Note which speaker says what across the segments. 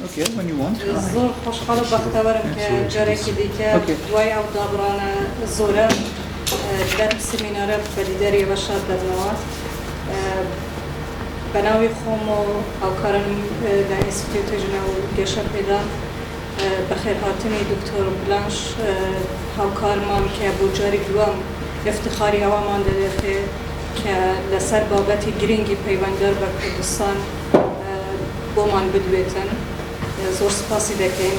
Speaker 1: Okay, when you want.
Speaker 2: زۆر خۆشحاڵ و بەختەوەرم کە جارێکی دیکە دوای ئەو دابڕانە زۆرە دەرم سمینارە بەدیدەری بەشە دەبنەوە بە ناوی خۆم و هاوکارم لە ئینستیتۆی توێژینە و گەشە پێدا بەخێرهاتنی دکتۆر بلانش هاوکارمان کە بۆ جاری دووەم افتخاری ئەوەمان دەدێتێ کە لەسەر بابەتی گرنگی پەیوەنددار بە کوردستان بۆمان بدوێتن زۆر سپاسی دەکەین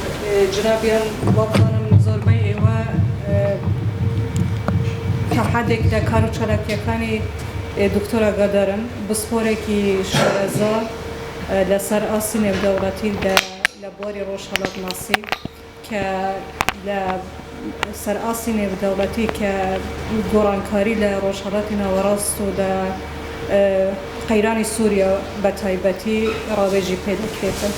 Speaker 2: جنابیان واکانم زۆربەی ئێوە کە حەدێک لە کار و چالاکیەکانی دکتۆر ئاگادارن بسپۆرێکی شێرزا لەسەر ئاسی نێودەوڵەتی لە بۆری ڕۆژهەڵاتناسی کە لە سەر ئاسی نێودەوڵەتی کە گۆڕانكاریی لە ڕۆژهەڵاتی ناوەڕاست و لە قەیرانی سووریا بە تایبەتی ڕاوێژی پێ دەکرێتن.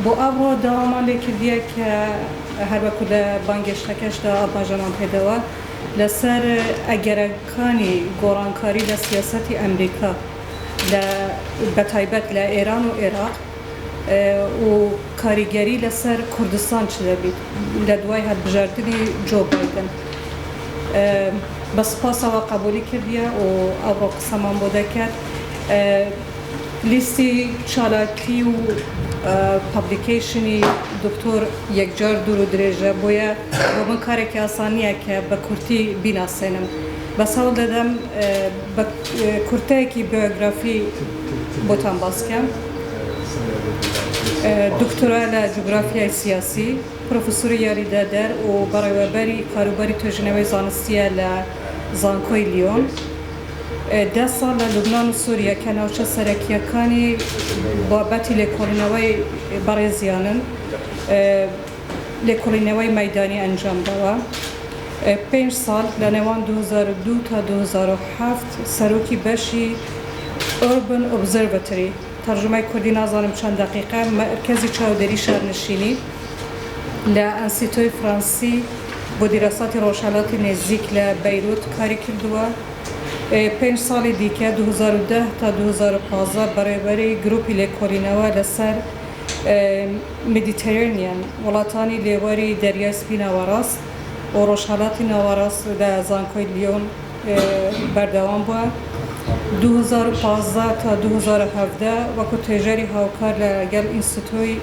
Speaker 2: بۆ ئەوڕۆ داوامان لێ کردیە کە هەروەکو لە بانگێشتەکەشدا ئاپاژەمان پێدەوە لەسەر ئەگەرەکانی گۆڕانكاری لە سیاسەتی ئەمریکا بە تایبەت لە ئێران و عێراق و کاریگەری لەسەر کوردستان چ دەبیت لە دوای هەڵبژاردننی جۆ بایدن بە سپاسەوە قبولی کردیە و ئەوڕۆ قسەمان بۆ دەکات لیستی چالاکی و پابلیکیشنی دکتۆر یەکجار دوور و درێژە بۆیە بۆ من کارێکی ئاسانیە کە بە کورتی بیناسێنم بەس هەوڵ دەدەم بە کورتەیەکی بیۆگرافی بۆتان باسکەم دکتۆرا لە جوگرافیای سیاسی پڕۆفیسۆری یاریدە دەر و بەڕێوەبەری كاروباری توێژینەوەی زانستیە لە زانكۆی لیۆن 10 ساڵ لە لوبنان و سووریا کە ناوچە سەرەکیەکانی بابەتی لێکۆڵینەوەی بەڕێزیانن لێکۆڵینەوەی مەیدانی ئەنجامداوە 5 ساڵ لە نێوان 2002 تا 2007 سەرۆکی بەشی ئۆربن ئۆبزەرڤەتۆری تەرجمەی کوردی نازانم چەند دقیقە مرکزی چاودێری شارنشینی لە ئەنستیتۆی فرانسی بۆ دیراساتی ڕۆژهەڵاتی نێزیک لە بەیروت کاری کردووە 5 ساڵی دیکە 2010 تا 2015 بەڕێوەبەری گروپی لێکۆڵینەوە لەسەر مدیتێرێنیان وڵاتانی لێوەری دەریای سپی ناوەڕاست و ڕۆژهەڵاتی ناوەڕاست لە زانكۆی لیۆن بەردەوام بووە 2015 تا 2017 وەکو توێژەری هاوکار لەگەڵ ئینستیتۆی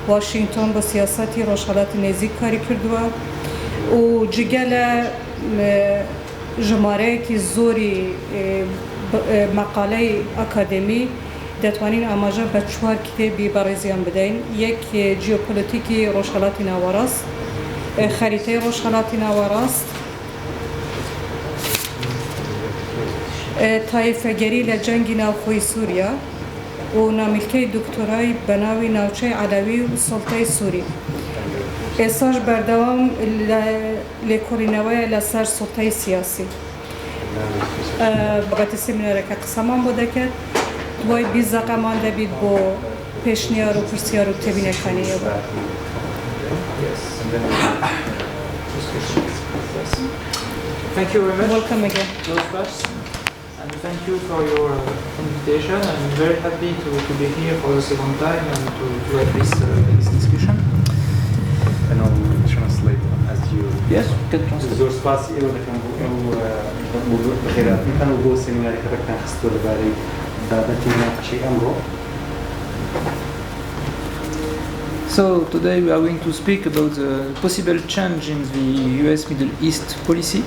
Speaker 2: واشنگتۆن بە سیاسەتی ڕۆژهەڵاتی نێزیک کاری کردووە و جگە لە ژمارەیەکی زۆری مەقالەی ئەکادمی دەتوانین ئاماژە بە 4 کتێبی بەڕێزیان بدەین یەک جیۆپۆلیتیکی ڕۆژهەڵاتی ناوەڕاست خەریتەی ڕۆژهەڵاتی ناوەڕاست تایفەگەری لە جەنگی ناوخۆی سووریا و نامیلکەی دکتۆرای بە ناوی ناوچەی عەلەوی و سوڵتەی سووری ئێستاش بەردەوام لێکۆڵینەوەیە لەسەر سوڵتەی سیاسی بابەتی سمینارەکە قسەمان بۆ دەکرد دوای 20 دقەمان دەبیت بۆ پێشنیار و پرسیار و تێبینەکانی ئێوە
Speaker 3: Thank you very much.
Speaker 2: Welcome again.
Speaker 3: And thank you for your invitation. I'm very happy to be here for the second time and to have this discussion.
Speaker 4: And I'll translate as you.
Speaker 1: Yes, can translate.
Speaker 4: زۆر سپاسی ئێوە دەکەم بۆ بەخێرهاتنتان و بۆ سێمینارێکە بەکتان خستووە لەبارەی بابەتی مناقەشەی ئەمڕۆ.
Speaker 1: So today we are going to speak about the possible change in the US Middle East policy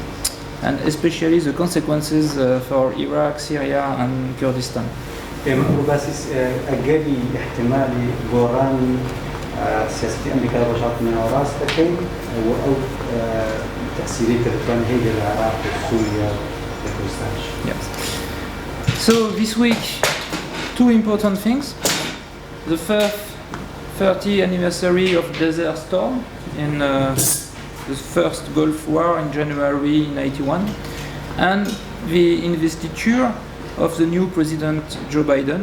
Speaker 1: and especially the consequences for Iraq, Syria and Kurdistan.
Speaker 4: ئێمە باسی ئەگەری احتیمالی گۆڕانی سیاسەتی ئەمریکا لە ڕۆژهەڵاتی ناوەڕاست دەکەین و ئەو تەسیری کە دەتوانێت هەیە لە عێراق و سووریا و کوردستانش.
Speaker 1: Yes. So this week, two important things. The first 30th anniversary of Desert Storm in the first Gulf War in January 1981, and the investiture of the new President Joe Biden.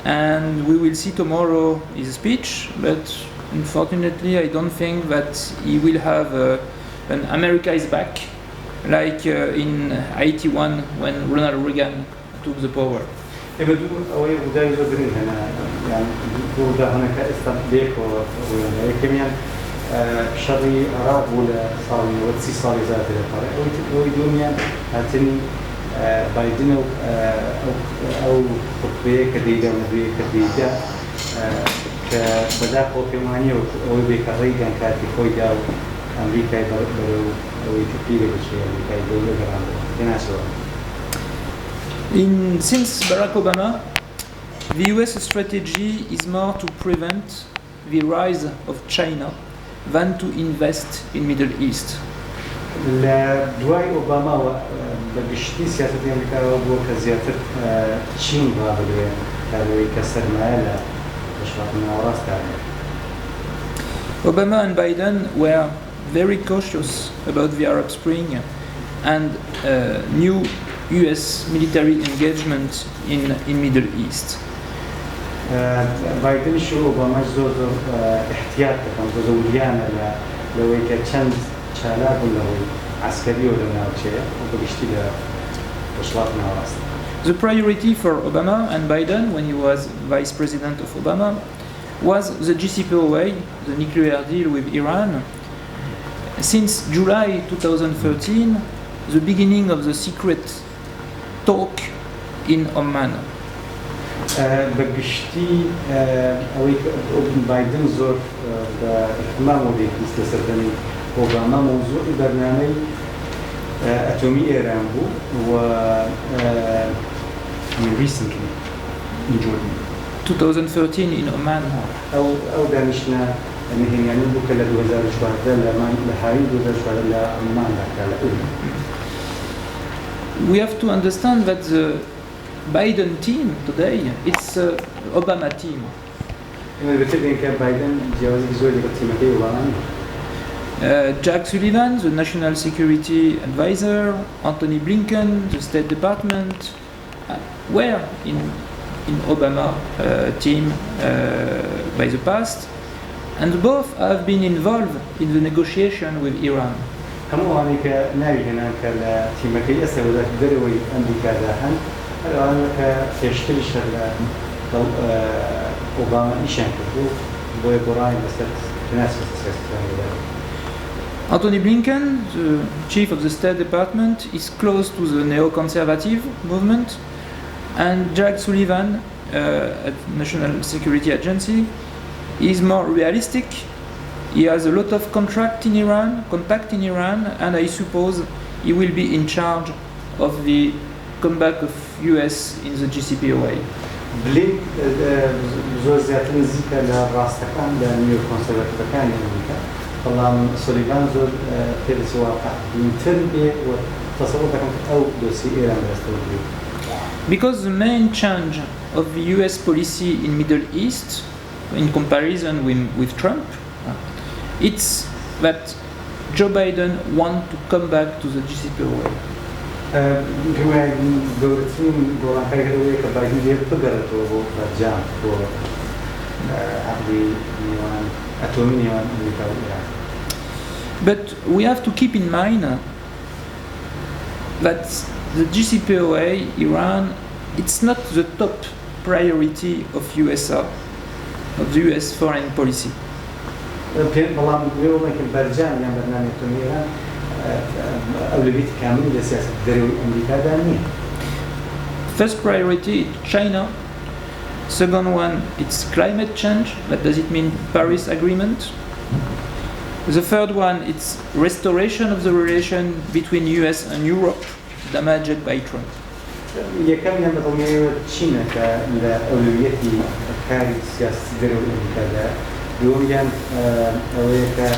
Speaker 1: and we will see tomorrow his speech, but unfortunately I don't think that he will have an America is back like in 81 when Ronald Reagan took the power.
Speaker 4: بدو أوي وده يزودين هنا يعني وده هناك استنبيك ويعني كمان شري عرب ولا صاري وتسي صاري ذات الطريق ويدوميا هاتني بايدن أو خطبة كديدة ونبي كديدة كبدأ قوكمانية أو بكريجان كاتي خويدا أمريكا يبرو أو يتبيله بشيء أمريكا يدوله كرامه يناسوا.
Speaker 1: Since Barack Obama, the US strategy is more to prevent the rise of China than to invest in Middle East.
Speaker 4: لدواي أوباما بقشتي سياسة أمريكا وكزيادة تشين بابلوين كانوا يكسر مالا بشرطنا وراس كامل.
Speaker 1: Obama and Biden were very cautious about the Arab Spring and new US military engagement in Middle East.
Speaker 4: بايدن شو أوباما زور احتياط كان زوريانا لو يكتشن شالاب ولا عسكري ولا ناوتشيا وبقشتي له بشرطنا وراس.
Speaker 1: The priority for Obama and Biden when he was vice president of Obama was the JCPOA, the nuclear deal with Iran. Since July 2013, the beginning of the secret talk in Oman.
Speaker 4: بقشتي أوي بايدن زور باهتمام ودي مثل سردني أوباما موضوع برنامج أتومي إيران بو و recently in Jordan
Speaker 1: 2013 in Oman.
Speaker 4: أو دانشنا إنهم يعني بكرة 2017 لما لحالي 2017 لعمان لكلا.
Speaker 1: We have to understand that the Biden team today, it's Obama team. Jack Sullivan, the National Security Advisor, Anthony Blinken, the State Department, were in Obama team by the past, and both have been involved in the negotiation with Iran.
Speaker 4: همو أمريكا ناوي هنا كلا تيمكي أسوأ ذاك دروي أمريكا ذاهن هلا أمريكا تشتري شغلة أوباما إيشان كتو بوي براين بس تناسب السياسة.
Speaker 1: Anthony Blinken, the chief of the State Department, is close to the neo-conservative movement, and Jack Sullivan, at National Security Agency, is more realistic. He has a lot of contact in Iran, and I suppose he will be in charge of the comeback of US in the JCPOA.
Speaker 4: بليك زوجات نزيكا لراستكان لنيو كونسرفاتيف كان أمريكا. طبعا سوليفان زوج تدرس واقع ينتربي وتصوراتكم أو دوسي إيران بستوي.
Speaker 1: Because the main change of the US policy in Middle East, in comparison with Trump, it's that Joe Biden wants to come back to the JCPOA.
Speaker 4: دورتين گۆڕانكاریی کە بايدن لێ بگەڕێتەوە بۆ بەرجام بۆ عقدی نێوان ئەتۆمی نێوان ئەمریکا و ئیران.
Speaker 1: But we have to keep in mind that the JCPOA, Iran, it's not the top priority of the US foreign policy.
Speaker 4: بەڵام لێوەڵێکی بەرجام یان بەرنامەی ئەتۆمی ئیران أولوية كاملة لسياسة الدولة الأمريكية دانية.
Speaker 1: First priority China. Second one, it's climate change. What does it mean? Paris Agreement. The third one, it's restoration of the relation between US and Europe damaged by Trump.
Speaker 4: يكمل ينبغي تشينا كأولوية كاري سياسة الدولة الأمريكية يوم ين أولوية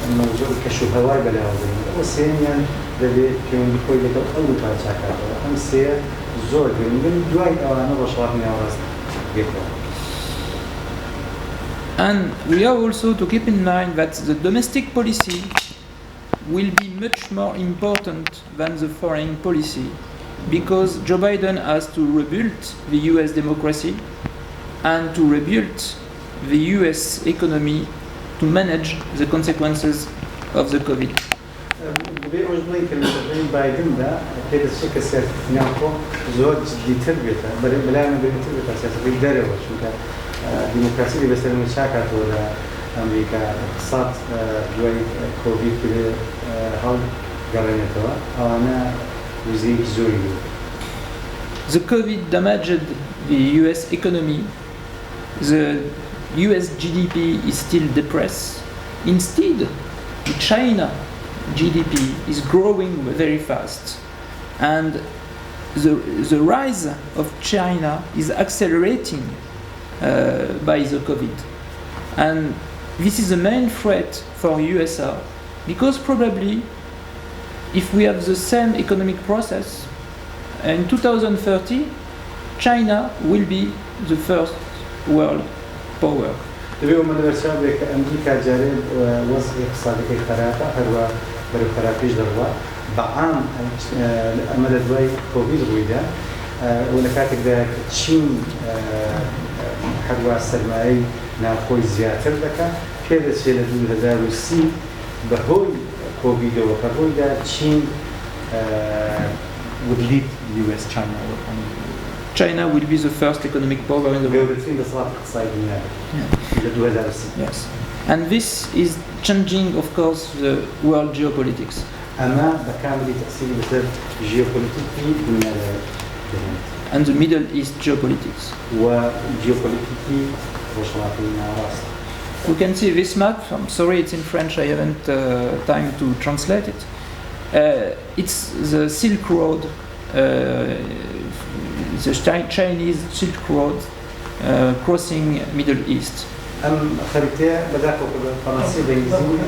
Speaker 4: موضوع كشوهوار بلاوزين وسينيا دبي كيون بكل ده أول تاجكات أم سير زور من دواي أنا بشرحني أوراس جيكو.
Speaker 1: And we have also to keep in mind that the domestic policy will be much more important than the foreign policy, because Joe Biden has to rebuild the US democracy, and to rebuild the US economy to manage the consequences of the COVID.
Speaker 4: دەبێت ئەوش بڵین کە لە سەردەمی بایدندا پێدەچێت کە سیاسەتی ناوخۆ زۆر جددیتر بێتە بەلایەنە بێتتر بێتە سیاسەتەکەی دەرەوە چونکە دیموکراسی بەسەرمە چاکاتەوە لە ئەمریکا اقتصاد دوای کۆڤید هەڵگەڕێنێتەوە ئەوانە وزەیەکی زۆری بوو.
Speaker 1: The COVID damaged the US economy. The US GDP is still depressed. Instead, China GDP is growing very fast, and the rise of China is accelerating by the COVID, and this is the main threat for USA, because probably if we have the same economic process in 2030, China will be the first world power.
Speaker 4: دەبێت ئەمە لەبەرچاو بێت کە ئەمریکا جارێ وەزعی اقتصادەکەی خراپە هەروە بەرەو خراپیش دەڕوا بەعام ئەمە لە دوای کۆڤید ڕوویدا و لە کاتێکدا کە چین هەروە سەرمایەی ناوخۆی زیاتر دەکات پێدەچێت لە 2030 بەهۆی کۆڤیدەوە کە ڕوویدا چین would lead US China.
Speaker 1: China will be the first economic power in the world. Yes. And this is changing, of course, the world geopolitics. And the Middle East geopolitics. We can see this map. I'm sorry, it's in French. I haven't time to translate it. It's the Silk Road, the Chinese Silk Road crossing Middle East.
Speaker 4: خەریتە بەداخەوە فەڕەنسی بەنگلیزی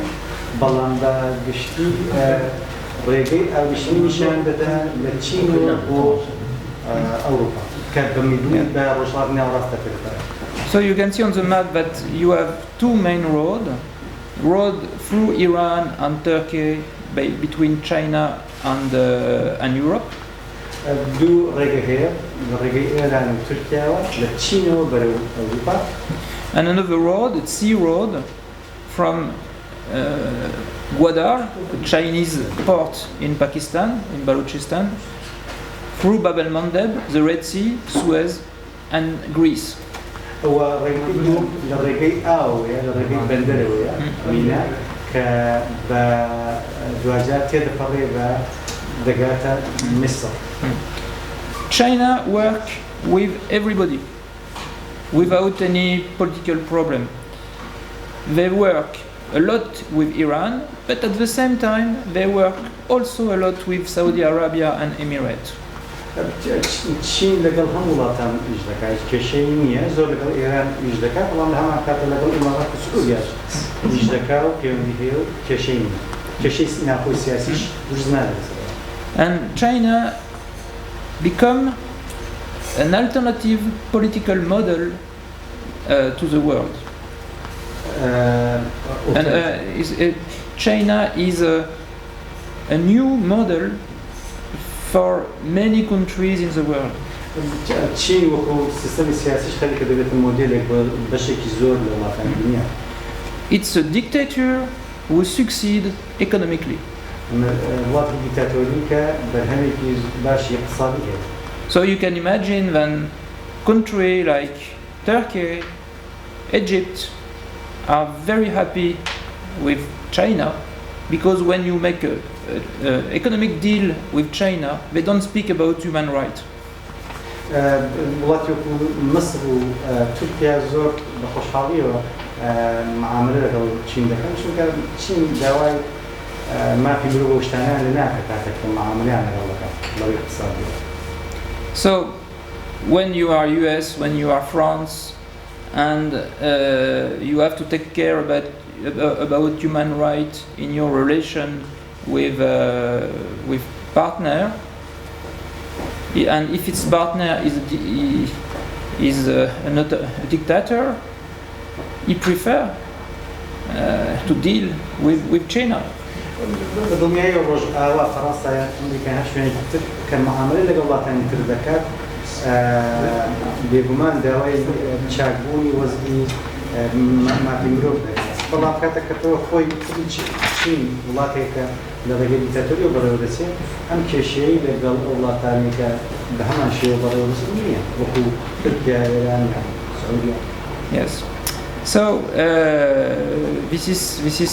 Speaker 4: بەڵام بە گشتی ڕێگەی ئاویشتنی نیشان دەدا لە چین بۆ ئەوروپا کە بە میدونی بە ڕۆژهەڵاتی ناوەڕاستە پێدەبڕێت.
Speaker 1: So you can see on the map that you have two main road through Iran and Turkey between China and Europe.
Speaker 4: دوو ڕێگە هەیە ڕێگەی ئێران و تورکیاوە لە چینەوە بەرەو ئەوروپا.
Speaker 1: And another road, it's sea road, from Gwadar, the Chinese port in Pakistan, in Balochistan, through Bab el-Mandeb, the Red Sea, Suez, and Greece.
Speaker 4: هو ڕێگەی ئاوەیە لە ڕێگەی بەندەرەوەیە مینا کە بە دوجار تێدەپەڕێ بە دەگاتە میسر.
Speaker 1: China work with everybody without any political problem. They work a lot with Iran, but at the same time they work also a lot with Saudi Arabia and Emirates.
Speaker 4: چین لەگەڵ هەموو وڵاتان ئیش دەکات کێشەی نییە زۆر لەگەڵ ئێران ئیش دەکات بەڵام لە هەمان کاتە لەگەڵ ئیمارات و سعودیاش ئیش دەکات و پەیوەندی هەیە و کێشەی نییە کێشەی ناوخۆی سیاسیش دروست نادەبێت.
Speaker 1: And China become an alternative political model to the world. And China is a new model for many countries in the world.
Speaker 4: چین وەکو سیستەمی سیاسیش خەریکە دەبێتە مۆدێلێک بۆ بەشێکی زۆر لە وڵاتانی دنیا.
Speaker 1: It's a dictator who succeed economically.
Speaker 4: وڵاتی دیکتاتۆریکە بەرهەمێکی باشی اقتصادی هەیە.
Speaker 1: So you can imagine that countries like Turkey, Egypt are very happy with China because when you make an economic deal with China, they don't speak about human rights.
Speaker 4: وڵاتی وەکو مەسر و تورکیا زۆر بەخۆشحاڵیەوە معاملە لەگەڵ چین دەکەن چونکە چین داوای مافی مرۆڤ و شتانیان لە ناکە کاتێک کە معاملەیان لەگەڵ دەکات لەوەی اقتصادیەوە.
Speaker 1: So when you are US, when you are France, and you have to take care about human rights in your relation with partner, and if its partner is not a dictator, he prefer to deal with China.
Speaker 4: دڵنیایی ڕۆژ ئاوا فەڕەنسا ئەمریکا هەر شوێنێکی تر کە معاملەی لەگەڵ وڵاتانی تر دەکات بێگومان داوای چاکبوونی وەزنی مافی مرۆڤ دەکات بەڵام کاتێک کە خۆی چین وڵاتێکە لە ڕێگەی دیکتاتۆری و بەڕێوە دەچێت ئەم کێشەیەی لەگەڵ ئەو وڵاتانێکە بە هەمان شێوە بەڕێوە دەچێت نییە وەکو تورکیا ئێران سعودیا.
Speaker 1: Yes. So this is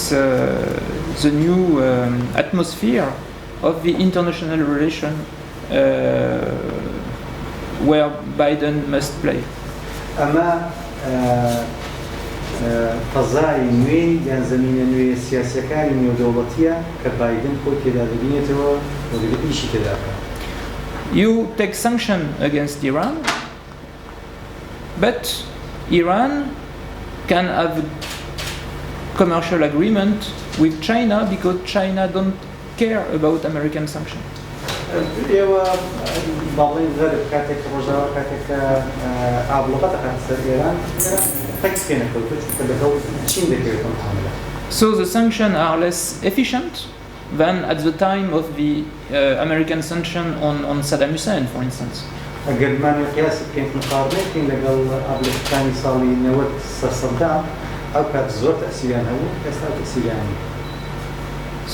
Speaker 1: the new atmosphere of the international relation where Biden must play.
Speaker 4: ئەمە فەزای نوێی یان زەمینە نوێی سیاسەکانی نێودەوڵەتیە کە بایدن خۆی تێدا دەبینێتەوە و دەبێت ئیشی تێدا بکات.
Speaker 1: You take sanction against Iran, but Iran can have a commercial agreement with China because China don't care about American sanctions.
Speaker 4: ئێوە باڵێن غەرب کاتێک ڕۆژاوە کاتێک ئابڵۆقە دەکات سەر ئێران فەکس پێ نەکەوتوت کە لەگەڵ چین دەکەوێت متعاملە.
Speaker 1: So the sanctions are less efficient than at the time of the American sanction on Saddam Hussein, for instance.
Speaker 4: ئەگەرمان قیاسی بکەین مقارنەیەکەین لەگەڵ ئابڵۆقەکانی ساڵی 90 سەر سەدام ئەو کات زۆر تەسیریان هەبوو ئێستا تەسیریان نییە.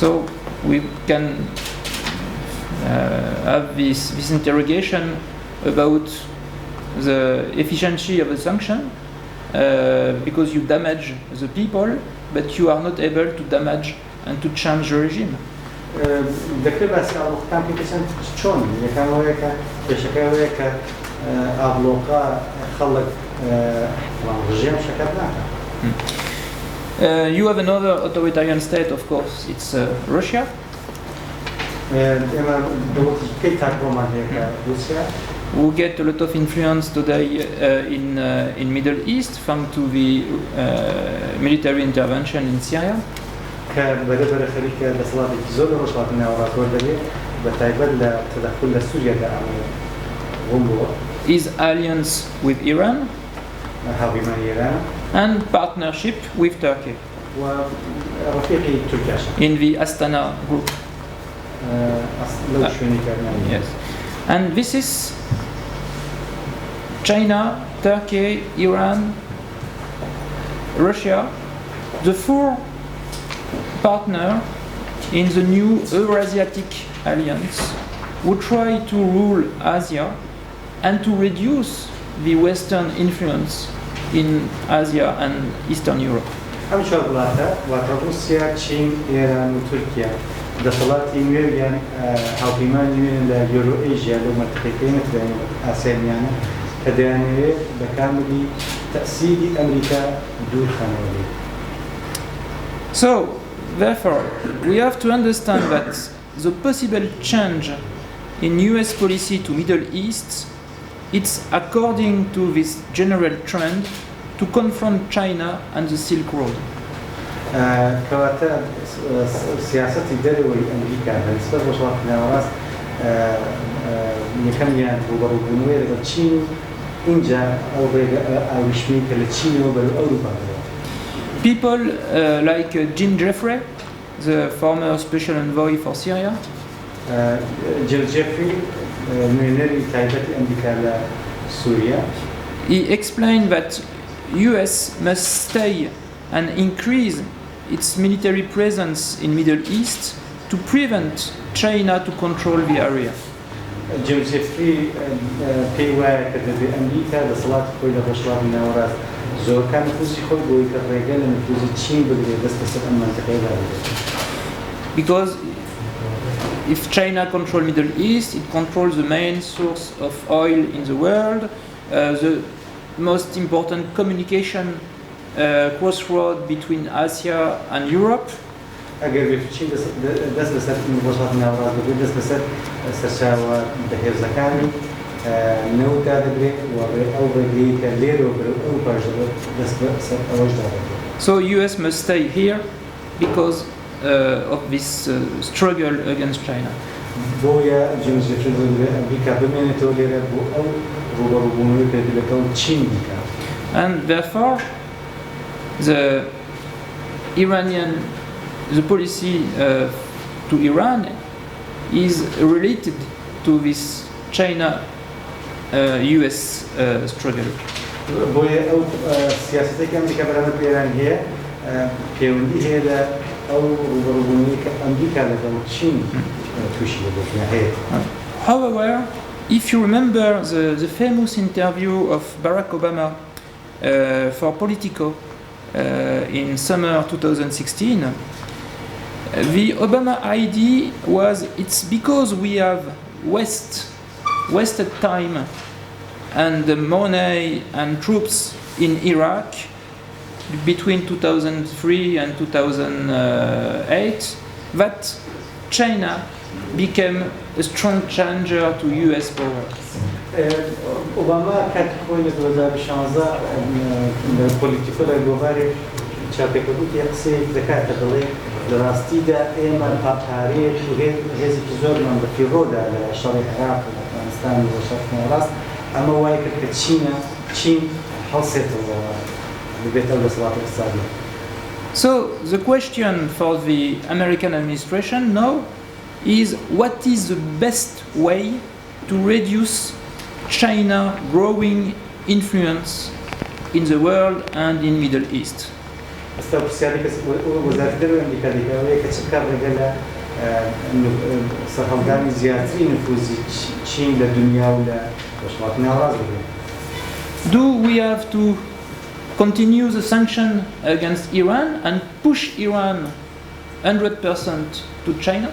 Speaker 1: So we can have this interrogation about the efficiency of a sanction because you damage the people, but you are not able to damage and to change the regime.
Speaker 4: دەکرێت باسی ئابڵۆقەکان پێکەچەند چۆن یەکەم ئەوەیە کە کێشەکە ئەوەیە کە ئابڵۆقە خەڵک ڕژیم شەکەت ناکات.
Speaker 1: You have another authoritarian state, of course, it's Russia. Who get a lot of influence today in Middle East thanks to the military intervention in Syria. His alliance with Iran and partnership with Turkey in the Astana group. Yes. And this is China, Turkey, Iran, Russia, the four partners in the new Eurasiatic alliance who try to rule Asia and to reduce the Western influence in Asia and Eastern Europe.
Speaker 4: روسيا، چین، ایران و تورکیا دەسەڵاتی نوێیان هاوپەیمانی نوێن لە یۆرۆ ئێژیا لەو مەنتیقەی نەتوانێت ئاسیانیانە کە دەیانەوێت بەکاملی تەسیری ئەمریکا دوورخەنەوە.
Speaker 1: So, therefore, we have to understand that the possible change in US policy to Middle East, it's according to this general trend to confront China and the Silk Road.
Speaker 4: کەواتە سیاسەتی دەرەوەی ئەمریکا بەنسبەت بە وڵاتانی ناوەڕاست یەکەمیان ڕوبەڕووبوونەوەی لەگەڵ چین اینجا ئەو ڕێگە ئاویشمی کە لە چینەوە بەرەو ئەوروپا دەڕۆ.
Speaker 1: People like Jim Jeffrey, the former special envoy for Syria,
Speaker 4: Jim Jeffrey, نوێنەری تایبەتی ئەمریکا لە سووریا,
Speaker 1: he explained that US must stay and increase its military presence in Middle East to prevent China to control the area.
Speaker 4: Jim Jeffrey پێی وایە کە دەبێت ئەمریکا دەسەڵاتی خۆی لە ڕۆژهەڵاتی ناوەڕاست زۆرەکان نفوزی خۆی بۆی کە ڕێگە لە نفوزی چین بگرێت دەست بەسەر ئەم مەنتیقەیەدا بگرێت.
Speaker 1: Because if China controls Middle East, it controls the main source of oil in the world, the most important communication crossroad between Asia and Europe.
Speaker 4: ئەگەر چین دەست بەسەر ڕۆژهەڵاتی ناوەڕاست بگرێت دەست بەسەر سەرچاوە بەهێزەکانی نەوتدا دەبرێت و ئەو ڕێگەی کە لێرەوە بەرەو ئەوروپا دەست بەسەر ئەوەشدا دەبرێت.
Speaker 1: So US must stay here because of this struggle against China.
Speaker 4: بۆیە جیمزێکی ئەمریکا بمێنێتەوە لێرە بۆ ئەو ڕوبەڕووبوونەوەی پێ لەگەڵ چین بکات.
Speaker 1: And therefore the policy to Iran is related to this China US struggle.
Speaker 4: بۆیە ئەو سیاسەتێکی ئەمریکا بەرامبەر ئێران هەیە پەیوەندی هەیە لە ئەو ڕوبەڕووبوونی کە ئەمریکا لەگەڵ چین تووشی بۆ هەیە.
Speaker 1: However, if you remember the famous interview of Barack Obama for Politico in summer 2016, the Obama idea was it's because we have wasted time and money and troops in Iraq between 2003 and 2008 that China became a strong challenger to US power.
Speaker 4: Obama کاتی خۆی لە 2016 لە پۆلیتیکۆ لە گۆڤاری چاپێکەوتی قسەیەک دەکاتە دەڵێ لە ڕاستیدا ئێمە پاپارێت و هێزێکی زۆرمان بە پیرۆدا لە شەڕی عێراق و ئەفغانستان و شەڕی ڕاست ئەمە وای کرد کە چین هەڵسێتەوە ببێتە دەسەڵاتی اقتصادی.
Speaker 1: So the question for the American administration now is what is the best way to reduce China growing influence in the world and in Middle East.
Speaker 4: استاذ وزارة الأمريكا ديكاوية كتشكر رجلا سرحالداني زيادتي نفوذ چين للدنيا ولا وشواتنا رازقين.
Speaker 1: Do we have to continue the sanction against Iran and push Iran 100% to China?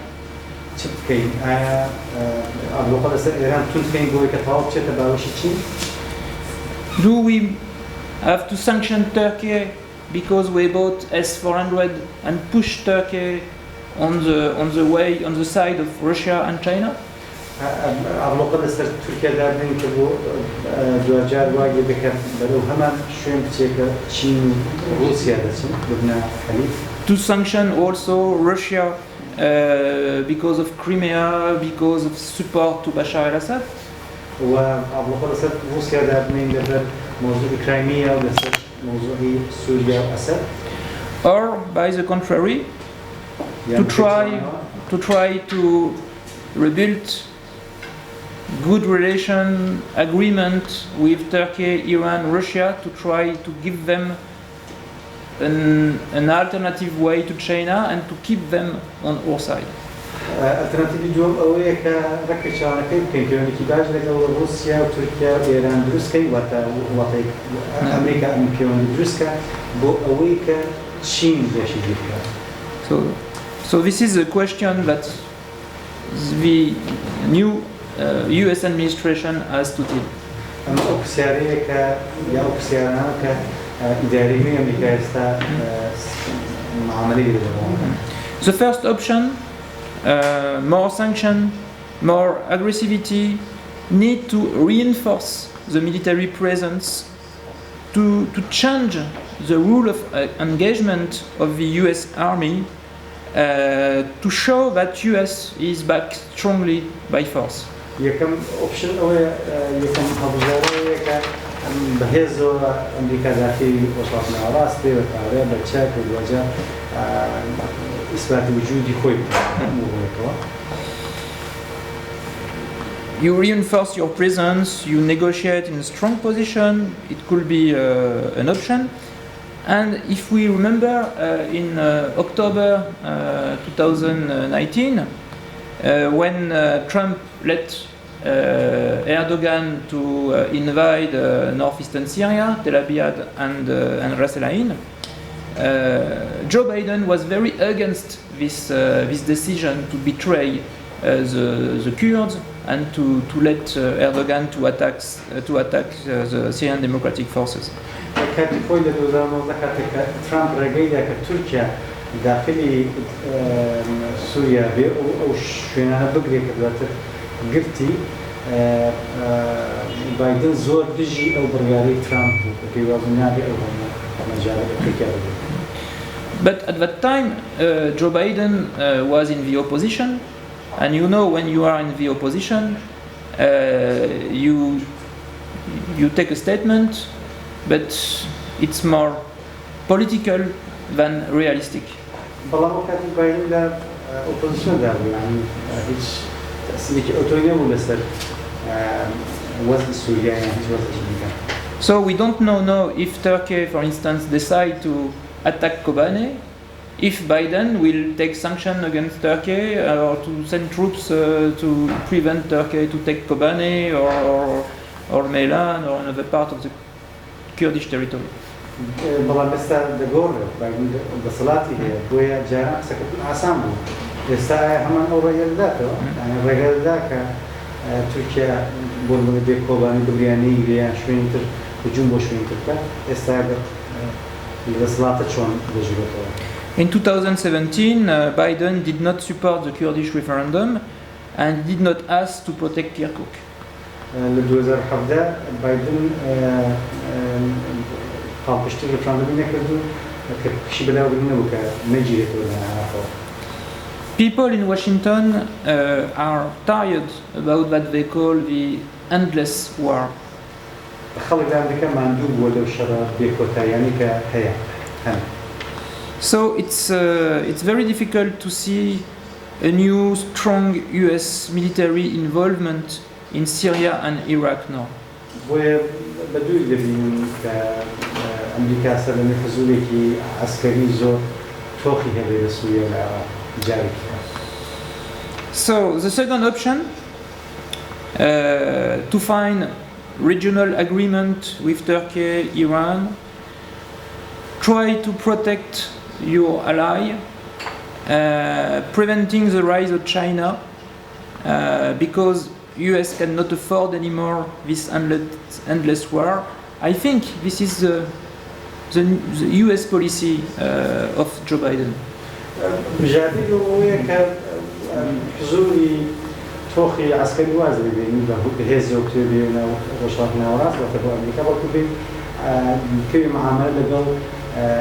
Speaker 4: چتكين أبلغ لسر إيران تنتكين قوي كتاوب چتا باوشي چين؟
Speaker 1: Do we have to sanction Turkey because we bought S-400 and push Turkey on the side of Russia and China?
Speaker 4: أبلغ لسر تركيا دارين كبو دوجار واجب بكر بلو همان شوين بتيكا چين روسيا دسين لبنى حليف.
Speaker 1: To sanction also Russia because of Crimea, because of support to Bashar al-Assad.
Speaker 4: وأبلغ لسر روسيا دارين لبر موضوع كريميا ولسر موضوع سوريا وأسد.
Speaker 1: Or by the contrary, to try to rebuild good relation agreement with Turkey, Iran, Russia to try to give them an alternative way to China and to keep them on our side.
Speaker 4: Alternative جواب أوه كركش على كيف كيوني كباج لقوا روسيا وتركيا وإيران دروسكا وطيق أمريكا أمريكا دروسكا بو أوه كشين بيش يجيبها.
Speaker 1: So this is a question that the new US administration has to deal.
Speaker 4: أما أكسيارية يا أكسيارنا كإدارية أمريكا يستا معاملة.
Speaker 1: The first option. More sanction, more aggressivity, need to reinforce the military presence to change the rule of engagement of the US Army to show that US is back strongly by force.
Speaker 4: يكم option أو يكم حضور يك بهزو أمريكا ذاتي وصلنا راسته وكاريا بتشاك والوجه إثبات وجودي خوي.
Speaker 1: You reinforce your presence, you negotiate in a strong position, it could be an option. And if we remember in October 2019, when Trump let Erdogan to invade northeastern Syria, Tel Abyad and Ras Al Ain, Joe Biden was very against this decision to betray the Kurds and to let Erdogan to attack the Syrian Democratic Forces.
Speaker 4: كانت فويلة 2019 كانت ترامب رجعية كتركيا داخلي سوريا أو شينا بقري كذا قلتي بايدن زور بيجي أو برجاري ترامب في وزنابي أو مجال تركيا.
Speaker 1: But at that time, Joe Biden was in the opposition, and you know when you are in the opposition, you take a statement, but it's more political than realistic.
Speaker 4: بالله كان بايدن لا opposition ده يعني هيش تأثير أوتونيم ولا سر وزن سوريا يعني وزن جديد.
Speaker 1: So we don't know now if Turkey, for instance, decide to attack Kobane, if Biden will take sanctions against Turkey or to send troops to prevent Turkey to take Kobane or Meylan or another part of the Kurdish territory.
Speaker 4: بەڵام ئێستا دەگۆڕێت دەسەڵاتی هەیە بۆیە جاران سەکەوتن ئاسان بوو ئێستا هەمان ئەو ڕێگەداتەوە ڕێگەدا کە تورکیا بۆ بێ کۆبانی بریانی گریان شوێنی تر هجوم بۆ شوێنی تر بکات ئێستا دەسەڵاتە چۆن دەژێتەوە.
Speaker 1: In 2017, Biden did not support the Kurdish referendum and did not ask to protect Kirkuk.
Speaker 4: لە 2017 بايدن پاڵپشتی ڕێفراندەمی نەکردو کە کشی بەلاوبوو نەبوو کە نەگیرێتەوە لە عێراقەوە.
Speaker 1: People in Washington are tired about what they call the endless war.
Speaker 4: خەڵک لە ئەمریکا ماندوو بووە لەو شەڕە بێکۆتاییانەی کە هەیە.
Speaker 1: So it's very difficult to see a new strong US military involvement in Syria and Iraq now.
Speaker 4: بۆیە بەدوور دەبینین کە ئەمریکا سەردەمی حزوورێکی عەسکەری زۆر تۆخی هەبێ لە سووریا لە عێراق جارێکی.
Speaker 1: So the second option to find regional agreement with Turkey, Iran, try to protect your ally, preventing the rise of China, because US cannot afford anymore this endless war. I think this is the US policy of Joe Biden.
Speaker 4: بژادی ئەوەیە کە حزوری تۆخی عەسکەری واز ببینی بە هێزی ئەو کتێبی ڕۆژهەڵاتی ناوەڕاست واتە بۆ ئەمریکا بەڵکو بێت کەوی معاملە لەگەڵ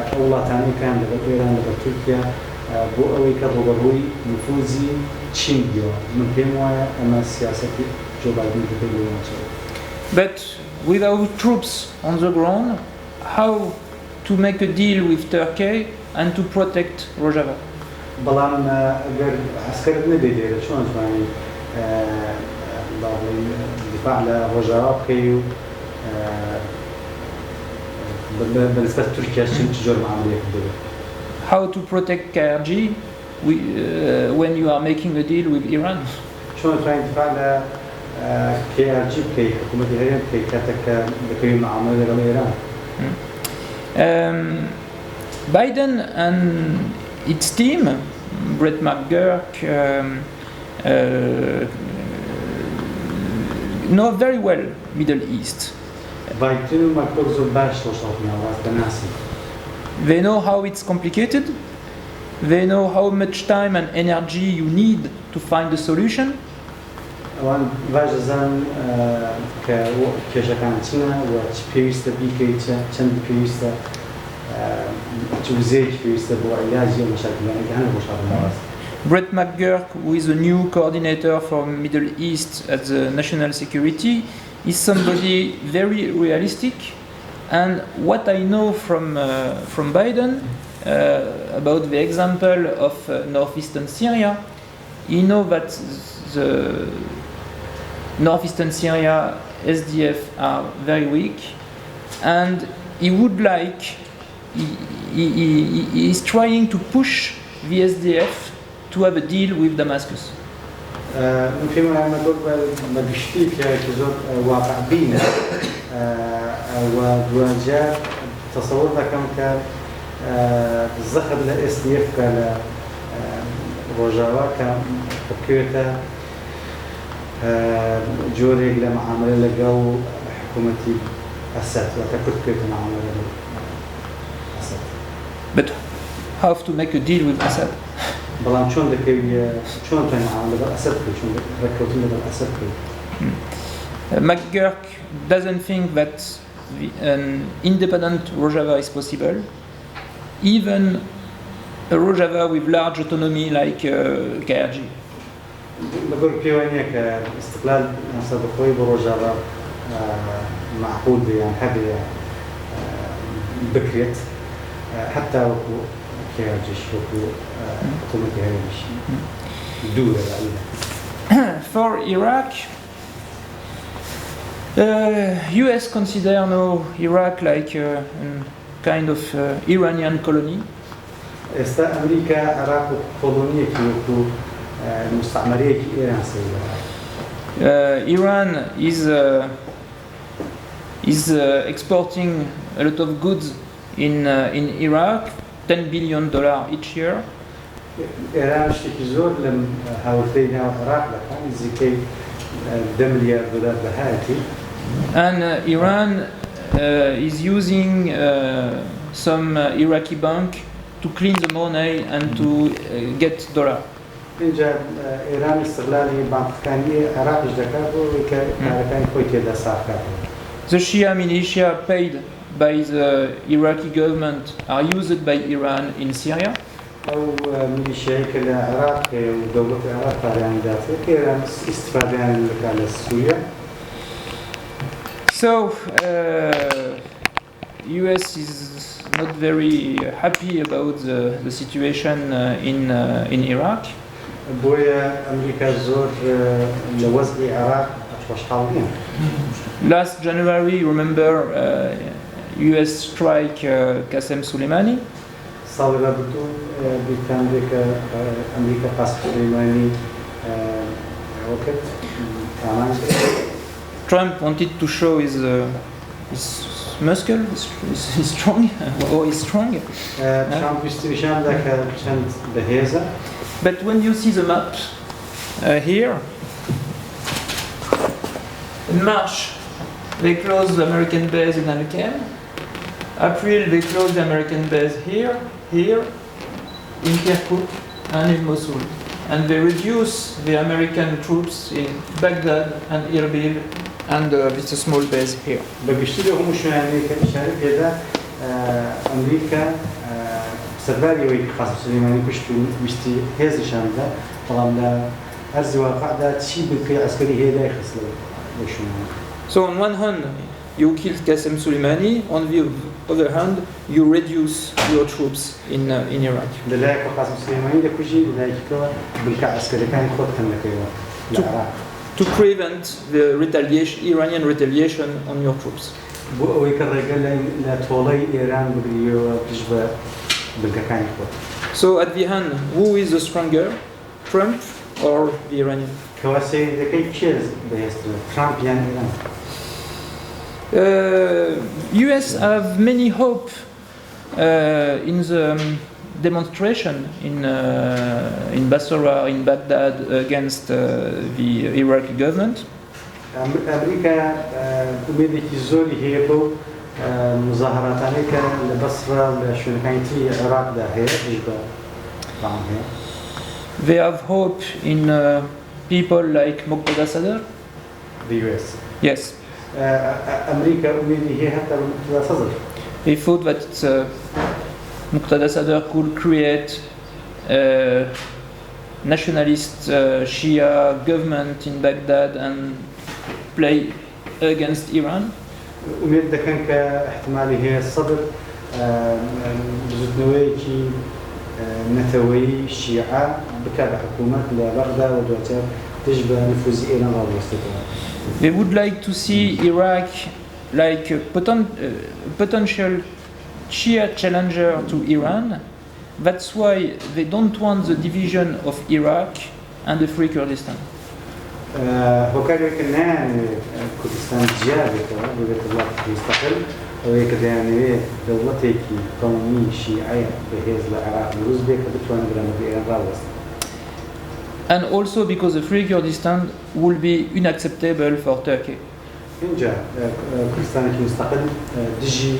Speaker 4: ئەو وڵاتانەی کەیان لەگەڵ ئێران لەگەڵ تورکیا بۆ ئەوەی کە ڕۆبەڕووی نفوزی چین بیەوە. من پێم وایە ئەمە سیاسەتی جۆ بایدن دەکەی لێ ناچێت.
Speaker 1: But without troops on the ground, how to make a deal with Turkey and to protect Rojava?
Speaker 4: بەڵام ئەگەر عەسکەرت نەبێت لێرە چۆن توانی دیفاع لە ڕۆژاوا بکەی و بەنسبەت تورکیا چ جۆر معاملەیەک دەبێت.
Speaker 1: How to protect KRG when you are making a deal with Iran?
Speaker 4: شلون تواني دفاع ل KRG بكي حكومة إيران بكي كاتك بكي معاملة مع إيران.
Speaker 1: Biden and its team, Brett McGurk, know very well Middle East. They know how it's complicated. They know how much time and energy you need to find a solution.
Speaker 4: وان واجزان كشكانتنا وتبيست بيكيت چند بيست توزيج بيست بو علاج مشاكل يعني مشاكل.
Speaker 1: Brett McGurk, who is a new coordinator for Middle East at the National Security, is somebody very realistic. And what I know from Biden about the example of northeastern Syria, he knows that the northeastern Syria SDF are very weak, and he would like, he is trying to push the SDF to have a deal with Damascus.
Speaker 4: فيما نقول بشتيك كزور واقع بينا وجاء تصور كم كان الزخر للSDF كان روجاوا كان بكيتا جوري لمعاملة لقاو حكومتي أسد وتكت كيت معاملة أسد.
Speaker 1: But how to make a deal with Assad?
Speaker 4: بلان شون دكي شون تاني معاملة أسد كي شون ركوتين بالأسد كي.
Speaker 1: McGurk doesn't think that an independent Rojava is possible, even a Rojava with large autonomy like KRG.
Speaker 4: بقول بيوانيا كاستقلال صدقوي بروجافا معقول يعني هذه بكريت حتى وكو كيرجي وكو حكومة هيرمش دولة.
Speaker 1: For Iraq, US consider now Iraq like a kind of Iranian colony.
Speaker 4: ئێستا ئەمریکا عێراق کۆڵۆنیەکی وەکو مستعمەرەیەکی ئێران سەیرە.
Speaker 1: Iran is exporting a lot of goods in Iraq, $10 billion each year.
Speaker 4: ئێران شتێکی زۆر لەم هاوردەی ناو عێراق دەکات نزیکەی $10 ملیار بەهایەتی.
Speaker 1: And Iran is using some Iraqi bank to clean the money and to get dollar.
Speaker 4: اینجا ئێران استقلالی بانکەکانی عێراقیش دەکات بۆ کە کارەکانی خۆی تێدا ساغکات.
Speaker 1: The Shia militia paid by the Iraqi government are used by Iran in Syria.
Speaker 4: ئەو میلیشیایی کە لە عێراق و دەوڵەتی عێراق پاریان داخل کە ئێران ئیستیفادەیان دەکات لە سووریا.
Speaker 1: So US is not very happy about the situation in Iraq.
Speaker 4: بۆیە ئەمریکا زۆر لە وەزعی عێراق خۆشحاڵ نییە.
Speaker 1: Last January, you remember US strike Qasem Soleimani.
Speaker 4: ساڵی ڕابردوو بیرکان بێ کە ئەمریکا قاسم سولەیمانی وەکرد ئامان.
Speaker 1: Trump wanted to show his muscle, he's strong, or he's strong.
Speaker 4: ترامپ ویستی نیشاندا کە چەند بەهێزە.
Speaker 1: But when you see the map here, in March they closed the American base in Al-Qam. April they closed the American base here, in Kirkuk and in Mosul. And they reduce the American troops in Baghdad and Erbil and with a small base here.
Speaker 4: بەگشتی لە هەموو شوێنانەی کە ئیشارە پێدا ئەمریکا سەرباری ئەوەی کە قاسم سولەیمانی کوشت و ویستی هێزیشاندا بەڵام لە هەرزی واقعدا چی بکەی عەسکەری هێدای خست لە شوێنەوە.
Speaker 1: So on one hand you killed Qasem Soleimani, on the other hand you reduce your troops in Iraq.
Speaker 4: لەلایەکە قاسم سولەیمانی دەکوژی لەلایەکەوە بنکە عەسکەرەکانی خۆت کەم دەکەیەوە لە عێراق.
Speaker 1: To prevent the Iranian retaliation on your troops.
Speaker 4: بۆ ئەوەی کە ڕێگە لە تۆڵەی ئێران بگریەوە دژبە بنکەکانی خۆت.
Speaker 1: So at the end, who is the stronger, Trump or the Iranian?
Speaker 4: کەوا سەیدەکەی کێ بەهێزترە ترامپ یان ئێران؟
Speaker 1: US have many hope in the demonstration in Basra, in Baghdad, against the Iraqi government.
Speaker 4: ئەمریکا ئومێدێکی زۆری هەیە بۆ مزاهراتانەی کە لە بەسرا و لە شوێنەکانی تری عێراقدا هەیە دژبە ڕام هەیە.
Speaker 1: They have hope in people like Muqtada Sadr.
Speaker 4: The US.
Speaker 1: Yes.
Speaker 4: ئەمریکا ئومێدی هەیە هەتا بە مقتدا سەدر.
Speaker 1: They thought that Muqtada Sadr could create a nationalist Shia government in Baghdad and play against Iran.
Speaker 4: ئومێد دەکەن کە احتمالی هەیە سەدر بزوتنەوەیەکی نەتەوەیی شیعە بکات بە حکوومەت لە بەغدا و دواتر دژبە نفوزی ئێران ڕاوەستێتەوە.
Speaker 1: They would like to see Iraq like a potential Shia challenger to Iran. That's why they don't want the division of Iraq and the Free Kurdistan.
Speaker 4: هۆکارێکە نایانەوێت کوردستان جیا بێتەوە بێتە وڵاتێکی مستەقل ئەوەیە کە دەیانەوێت دەوڵەتێکی قەومی شیعە بەهێز لە عێراق دروست بێت کە بتوانێت بەرامبەر ئێران ڕاوەستێت.
Speaker 1: And also because the Free Kurdistan will be unacceptable for Turkey.
Speaker 4: اینجا کوردستانێکی مستەقل دژی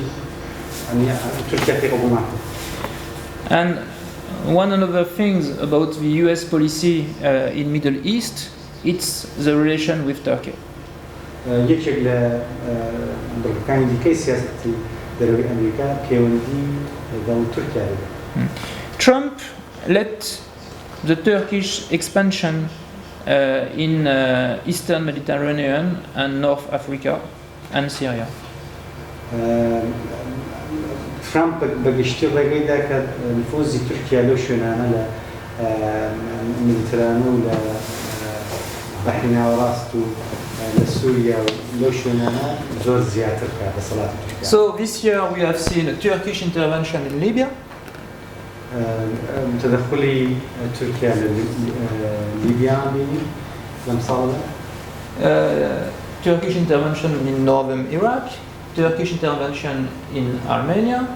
Speaker 4: تورکیا پێی قبوڵ ناکات.
Speaker 1: And one of the things about the US policy in Middle East, it's the relation with Turkey.
Speaker 4: یەکێک لە بڕکەکانی دیکەی سیاسەتی دەرەوەی ئەمریکا پەیوەندی لەگەڵ تورکیا هەیە.
Speaker 1: Trump let the Turkish expansion in Eastern Mediterranean and North Africa and Syria.
Speaker 4: ترامپ بەگشتی ڕێگەیدا کە نفوزی تورکیا لەو شوێنانە لە مدیترانە و لە بەحری ناوەڕاست و لسوريا لو شونانا زور زيادة بصلاة تركيا.
Speaker 1: So this year we have seen a Turkish intervention in Libya.
Speaker 4: تدخلي تركيا لليبيا لم صار
Speaker 1: Turkish intervention in northern Iraq, Turkish intervention in Armenia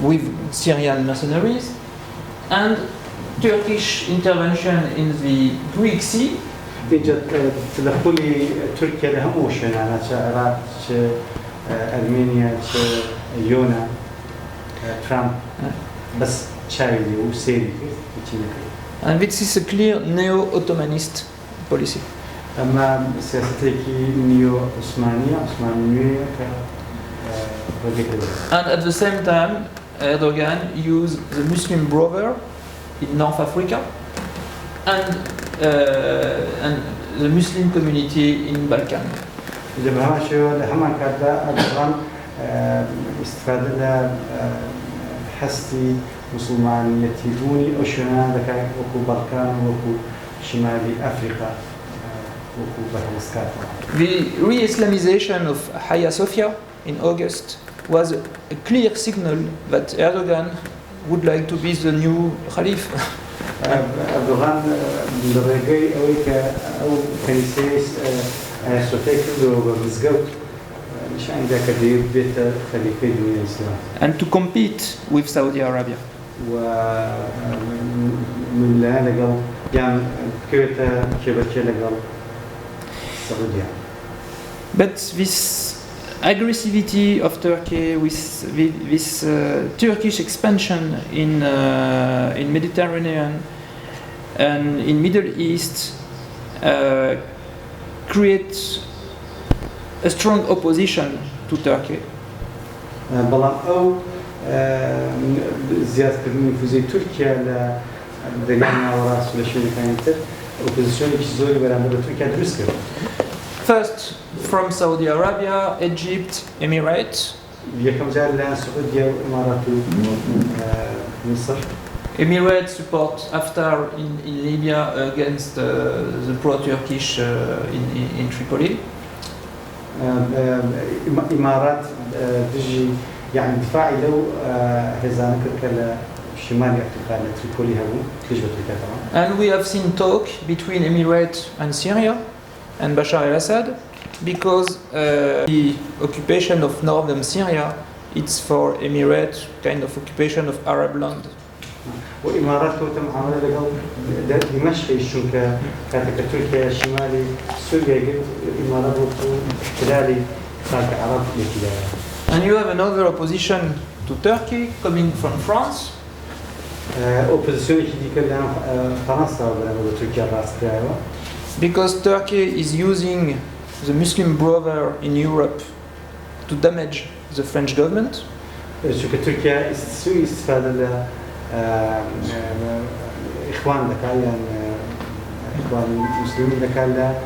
Speaker 1: with Syrian mercenaries, and Turkish intervention in the Greek Sea.
Speaker 4: تدخلي تركيا لهم وشنا أنا العراق أرمينيا يونا ترامب بس شايلي وسيري.
Speaker 1: And this is a clear neo-Ottomanist policy.
Speaker 4: أما سياستك نيو عثمانية
Speaker 1: And at the same time, Erdogan used the Muslim Brotherhood in North Africa and the Muslim community in Balkan.
Speaker 4: جبهة شو لهم كذا أيضا استفادة حستي مسلمان يتيبوني أشنا ذكاء وكو بالكان وكو شمالي أفريقيا وكو بحوسكات.
Speaker 1: The re-Islamization of Hagia Sophia in August was a clear signal that Erdogan would like to be the new Khalif.
Speaker 4: أردوغان بالرجاء أو كنيسة صوفيا كله بمزجوت مش عندك كدير بيت خليفة دنيا الإسلام.
Speaker 1: And to compete with Saudi Arabia.
Speaker 4: ومن لا لقل يعني كويتا كبرتي لقل السعودية.
Speaker 1: But this aggressivity of Turkey with this Turkish expansion in Mediterranean and in Middle East creates a strong opposition to Turkey.
Speaker 4: بلان أو زيادة نفوذ تركيا لدجاجنا وراس ولا شيء كانت opposition كزوري برامج تركيا درسكر.
Speaker 1: First, from Saudi Arabia, Egypt, Emirates. Emirates support Haftar in Libya against the pro-Turkish in Tripoli.
Speaker 4: إمارات تجي يعني دفاعي لو هزانك كلا شمال أفريقيا لتريبولي هو تجي بتركيا طبعا.
Speaker 1: And we have seen talk between Emirates and Syria and Bashar al-Assad because the occupation of northern Syria it's for Emirates kind of occupation of Arab land.
Speaker 4: وإمارات كوتم عمل لقل دمشق الشوكة كانت تركيا شمالي سوريا قلت إمارات وقتو احتلالي كانت عرب الاحتلال.
Speaker 1: And you have another opposition to Turkey coming from France.
Speaker 4: Opposition qui كلام فرنسا ولا تركيا راس كرايوا.
Speaker 1: Because Turkey is using the Muslim Brotherhood in Europe to damage the French government.
Speaker 4: شوكة تركيا استفادة إخوان ذكاء إخوان المسلمين ذكاء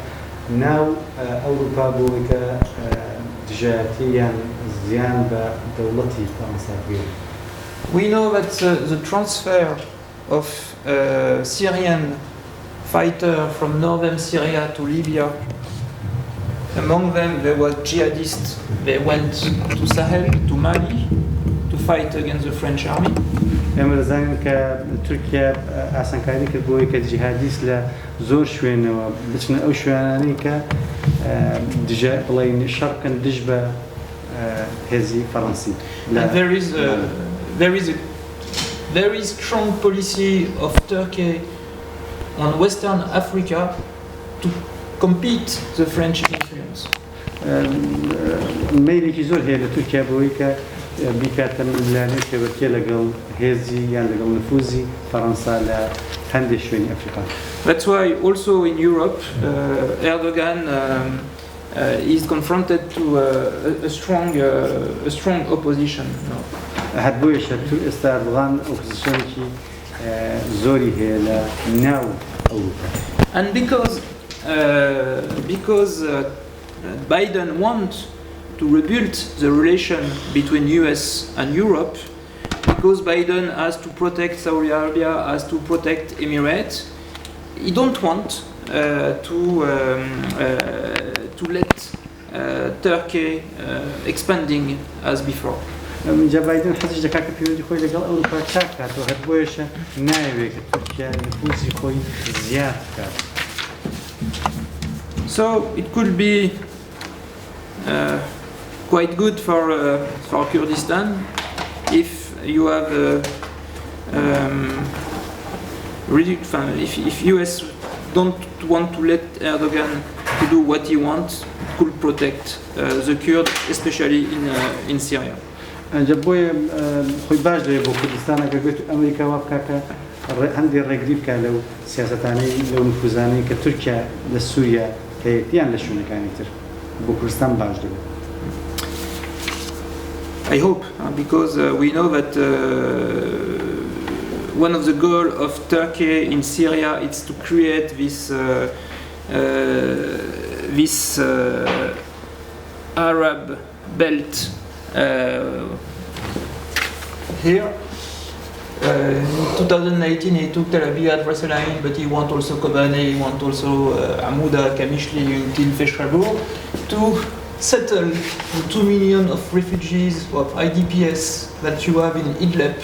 Speaker 4: ناو أوروبا بويكا تجاريا زيان بدولتي فرنسا.
Speaker 1: We know that the transfer of Syrian fighters from northern Syria to Libya, among them there was jihadists. They went to Sahel, to Mali, to fight against the French army.
Speaker 4: ئێمە دەزانین کە تورکیا ئاسانکاری کرد بۆی کە جیهادیست لە زۆر شوێنەوە بچنە ئەو شوێنانەی کە بڵێن شەڕکن دژبە هێزی فەڕەنسی.
Speaker 1: There is a very strong policy of Turkey on Western Africa to compete the French influence.
Speaker 4: مەیلێکی زۆر هەیە لە تورکیا بۆی کە بیکاتە لەلایەنی پێوەکیە لەگەڵ هێزی یان لەگەڵ نفوزی فەڕەنسا لە هەندێک شوێنی ئەفریقا.
Speaker 1: That's why also in Europe Erdogan is confronted to a strong opposition.
Speaker 4: هەر بۆیەشە ئێستا ئەردوغان ئۆپۆزیسیۆنێکی زۆری هەیە لە ناو ئەوروپا.
Speaker 1: And because Biden wants to rebuild the relation between US and Europe, because Biden has to protect Saudi Arabia, has to protect Emirates, he don't want to let Turkey expanding as before.
Speaker 4: جا بايدن حەزش دەکات کە پەیوەندی خۆی لەگەڵ ئەوروپا چاک بکاتەوە هەر بۆیەشە ناوێت کە تورکیا نفوزی خۆی زیاد بکات.
Speaker 1: So it could be quite good for Kurdistan if you have really if US don't want to let Erdogan to do what he wants, could protect the Kurds, especially in Syria.
Speaker 4: جا بۆیە خۆی باش دەوێت بۆ کوردستانەکە بێت و ئەمریکا وا بکاتە هەندێک ڕێگری بکات لەو سیاسەتانەی لەو نفوزانەی کە تورکیا لە سووریا کە یەکتیان لە شوێنەکانی تر بۆ کوردستان باش دەبێت.
Speaker 1: I hope, because we know that one of the goals of Turkey in Syria is to create this Arab belt here. In 2018 he took Tel Aviv at Ras Al Ain, but he wants also Kobane, he wants also Amouda, Kamishli, until Feshrabur, to settle the 2 million of refugees of IDPs that you have in Idlib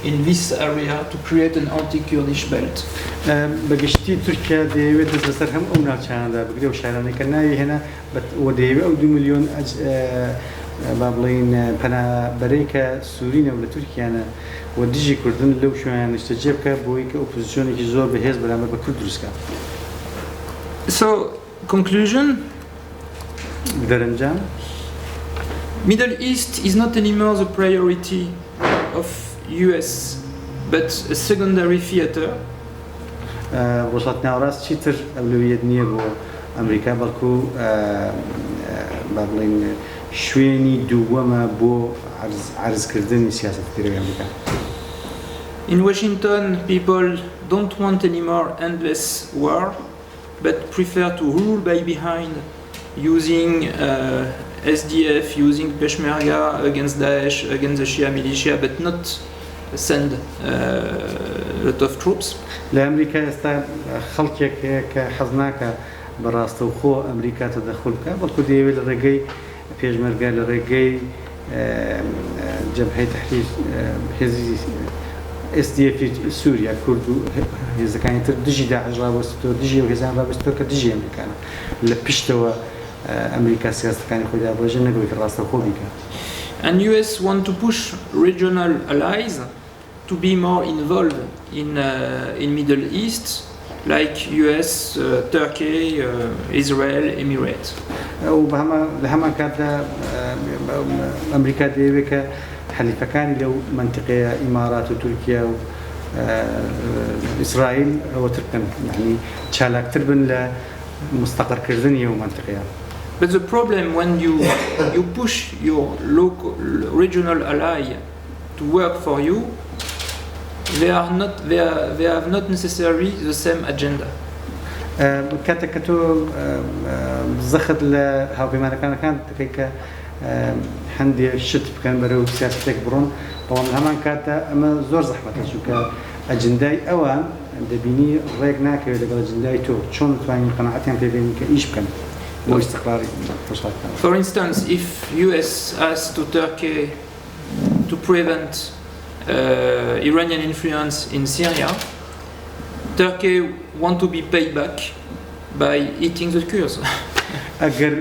Speaker 1: in this area to create an anti-Kurdish belt.
Speaker 4: بەگشتی تورکیا دەیەوێت دەست بەسەر هەم ئەو ناوچانەدا بگرێ و شارانەی کە ناوی هێنا و دەیەوێت ئەو 2 ملیۆن با بڵێن پەنابەرەی کە سوورینە و لە تورکیانە و دژی کوردن لەو شوێنیان نیشتەجێ بکە بۆی کە ئۆپۆزیسیۆنێکی زۆر بەهێز بەرامبەر بە کورد دروستکات.
Speaker 1: So, conclusion.
Speaker 4: دەرەنجام
Speaker 1: Middle East is not anymore the priority of US, but a secondary theater.
Speaker 4: ڕۆژهەڵاتی ناوەڕاست چیتر ئەولویەت نییە بۆ ئەمریکا بەڵکو با بڵێن شوێنی دووەمە بۆ عرضکردنی سیاسەتگەرەوەی ئەمریکا.
Speaker 1: In Washington, people don't want anymore endless war, but prefer to rule by behind, using SDF, using Peshmerga against Daesh, against the Shia militia, but not send a lot of troops.
Speaker 4: لأمريكا ئێستا خەڵکێک هەیە کە حەز ناکە بەڕاستەوخۆ ئەمریکا تەدەخل بکات بەڵکو دەیەوێت لە ڕێگەی پێشمەرگە لە ڕێگەی جەبهەی تەحریر حێزی SDF سووریا کورد و هێزەکانی تر دژی داعش ڕابوەستەوە دژی و هێزان ڕابوەستەوە کە دژی ئەمریکانە لە پشتەوە ئەمریکا سیاسەتەکانی خۆی دابڕێژە نەبووی کە ڕاستەوخۆ بیکات.
Speaker 1: And US want to push regional allies to be more involved in Middle East, like US, Turkey, Israel, Emirates.
Speaker 4: لهما كاتا أمريكا ديوكا حليفكان لو منطقة إمارات وتركيا وإسرائيل وتركن يعني شالك تربن لمستقر كردنيا ومنطقة.
Speaker 1: But the problem when you push your local regional ally to work for you, they have not necessarily the same agenda.
Speaker 4: كاتو زخد لهاوپە مانەکان دەکەیت هەندێ شت بکەن بەرەو سیاسەتێک بڕۆن بەڵام هەمان کاتە ئەمە زۆر زەحمەتە چونکە ئەجندای ئەوان دەبینی ڕێک ناکەوێت لەگەڵ ئەجندای تۆ چۆن دەتوانین قەناعەتیان پێبێنین کە ئیش بکەن بۆ استقراری ڕۆژهەڵاتەکان.
Speaker 1: For instance, if US asks to Turkey to prevent Iranian influence in Syria, Turkey want to be paid back by eating the Kurds.
Speaker 4: ئەگەر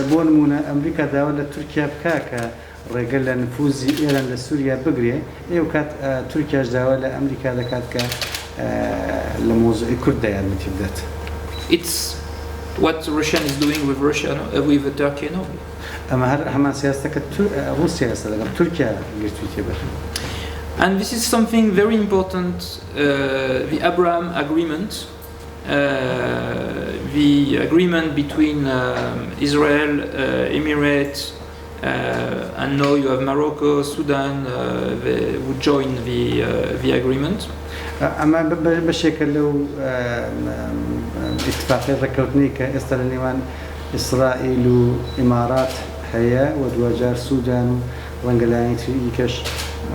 Speaker 4: بۆ نمونە ئەمریکا داوا لە تورکیا بکا کە ڕێگە لە نفوزی ئێران لە سووریا بگرێ ئێوە کات تورکیاش داوا لە ئەمریکا دەکات کە لە مۆزوعی کورد یارمەتی بدات.
Speaker 1: It's what Russia is doing with Turkey now.
Speaker 4: ئەمە هەر هەمان سیاسەتەکە رووسیا ئێستا لەگەڵ تورکیا گرتووی تێبەر.
Speaker 1: And this is something very important, the Abraham Agreement, the agreement between Israel, Emirates, and now you have Morocco, Sudan, they would join the agreement.
Speaker 4: ئەمە بەشێکە لەو اتفاقی ڕێکەوتنەی کە ئێستا لە نێوان ئیسرائیل و ئیمارات هەیە و دوجار سوودان و ڕەنگەلایەنی تریکەش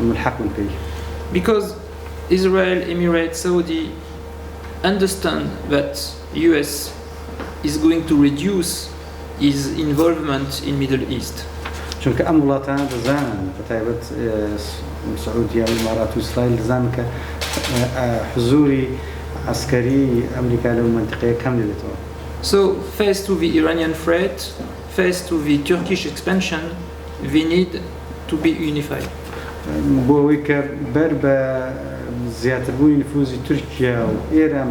Speaker 4: ملحق من پێی.
Speaker 1: Because Israel, Emirates, Saudi understand that US is going to reduce his involvement in Middle East.
Speaker 4: چونکە ئەم وڵاتانە دەزانن بەتایبەت سعودیا و ئیمارات و ئیسرائیل دەزانن کە حزوری عسکەری ئەمریکا لەو مەنتیقەیە کەم دەبێتەوە.
Speaker 1: So, faced to the Iranian threat, faced to the Turkish expansion, we need to be unified.
Speaker 4: بۆ ئەوەی کە بەر بە زیاتربوونی نفوزی تورکیا و ئێران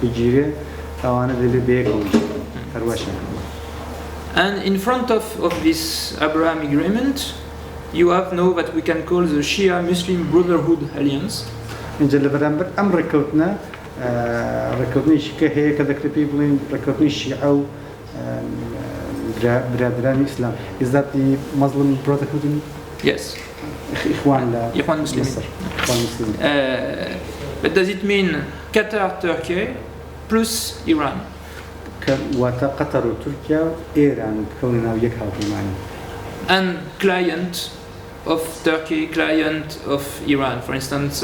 Speaker 4: بگیرێ ئەوانە دەبێت بەیەکەوە هەروەشە.
Speaker 1: And in front of this Abraham agreement, you have now what we can call the Shia Muslim Brotherhood Alliance.
Speaker 4: اینجا لە بەرامبەر ئەم ڕێکەوتنیشی کە هەیە کە دەکرێت پێی بڵێن ڕێکەوتنی شیعە و برادرانی ئیسلام. Is that the Muslim Brotherhood?
Speaker 1: Yes.
Speaker 4: إخوان
Speaker 1: Muslims.
Speaker 4: إخوان مسلمين.
Speaker 1: But does it mean Qatar, Turkey plus Iran?
Speaker 4: واتا قطر وتركيا وإيران كوننا ويك هاوپەیمانی.
Speaker 1: And client of Turkey, client of Iran. For instance,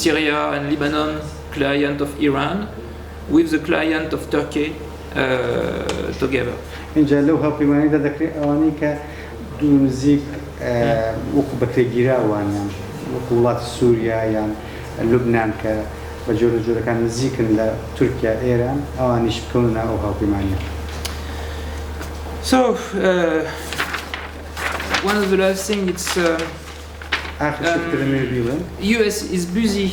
Speaker 1: Syria and Lebanon, client of Iran, with the client of Turkey together.
Speaker 4: اینجا لەو هاوپەیمانیدا دەکرێت ئەوانەی کە دوو نزیک وەکو بەکرێگیراوانیان وەکو وڵاتی سووریا یان لوبنان کە بە جۆرەکان نزیکن لە تورکیا ئێران ئەوانیش بکەونە ئەو هاوپەیمانیە.
Speaker 1: So, one of the last things, it's US is busy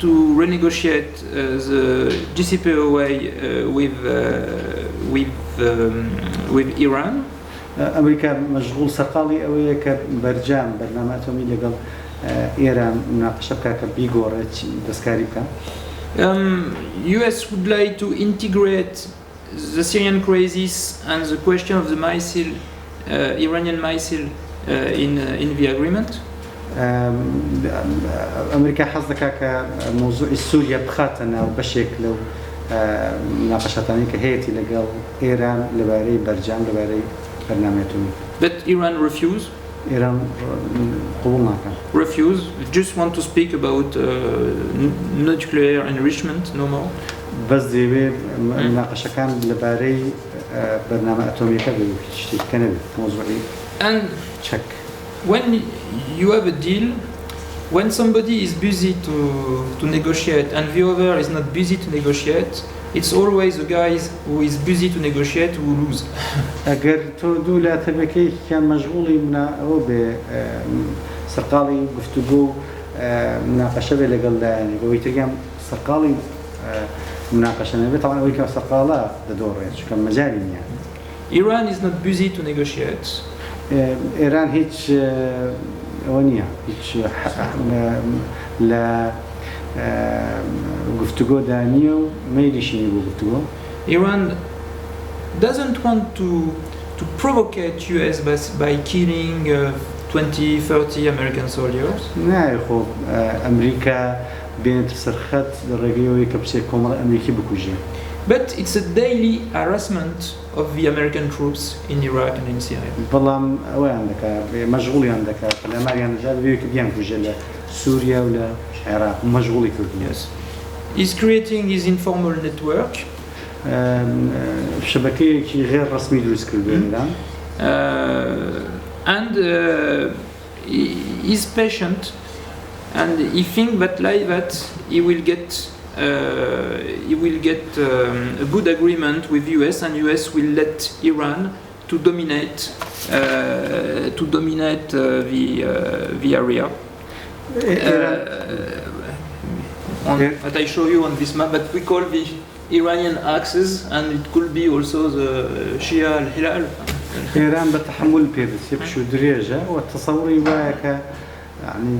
Speaker 1: to renegotiate the JCPOA with Iran.
Speaker 4: ئەمریکا مەشغوڵ سەرقاڵی ئەوەیە کە بەرجام بەرنامە ئەتۆمی لەگەڵ ئێران مناقەشە بکات کە بیگۆڕێت دەستکاری بکات.
Speaker 1: US would like to integrate the Syrian crisis and the question of the missile, Iranian missile, in the agreement.
Speaker 4: ئەمریکا حەز دەکات کە مۆزوعی سووریا بخاتەنە بەشێک لەو مناقەشەتانی کە هەیەی لەگەڵ ئێران لەبارەی بەرجام لەبارەی بەرنامەی ئەتۆمی.
Speaker 1: But Iran refused.
Speaker 4: ئێران قبوڵ ناکات.
Speaker 1: Refuse. Just want to speak about nuclear enrichment no more.
Speaker 4: بەس دەیەوێت مناقەشەکان لەبارەی بەرنامە ئەتۆمیەکە بێت شتێککە نەبێت مۆزوعی چەک.
Speaker 1: When you have a deal, when somebody is busy to negotiate and the other is not busy to negotiate, it's always the guys who is busy to negotiate who lose.
Speaker 4: ئەگەر تۆ دوو لاتەبەکەیان مەشغوڵی ئەوە بێ سەرقاڵی گفتوگۆ مناقەشە بێ لەگەڵ لایەنی بەوەی تریان سەرقاڵی مناقەشە نەبێت تاوان ئەوەی کە سەرقاڵە دەدۆڕێت چونکە مەجالی نییە.
Speaker 1: Iran is not busy to negotiate.
Speaker 4: ئێران هیچ ئەوە نییە هیچ لە گفتوگۆدا نییە و مەیلیشی نیە بۆ گفتوگۆ.
Speaker 1: Iran doesn't want to provocate US by killing 20-30 American soldiers.
Speaker 4: نایە خۆ ئەمریکا بێنێتە سەرخەت لە ڕێگەیەوەی کە بچێت کۆمەڵ ئەمریکی بکوژێ.
Speaker 1: But it's a daily harassment of the American troops in Iraq and in Syria.
Speaker 4: بەڵام ئەویان دەکات مەشغوڵیان دەکات لەماریان دەجات بێت کە بیان کوژێ لە سووریا و لە عێراق مەشغوڵی کردن.
Speaker 1: He's creating his informal network.
Speaker 4: شبکەیەکی غێر ڕسمی دروست کردوێندا.
Speaker 1: And he's patient and he thinks that like that he will get a good agreement with US and US will let Iran to dominate the area. That I show you on this map that we call the Iranian axis and it could be also the Shia al-Hilal.
Speaker 4: إيران بتحمل بيرس يبشو دريجة والتصوري وايك يعني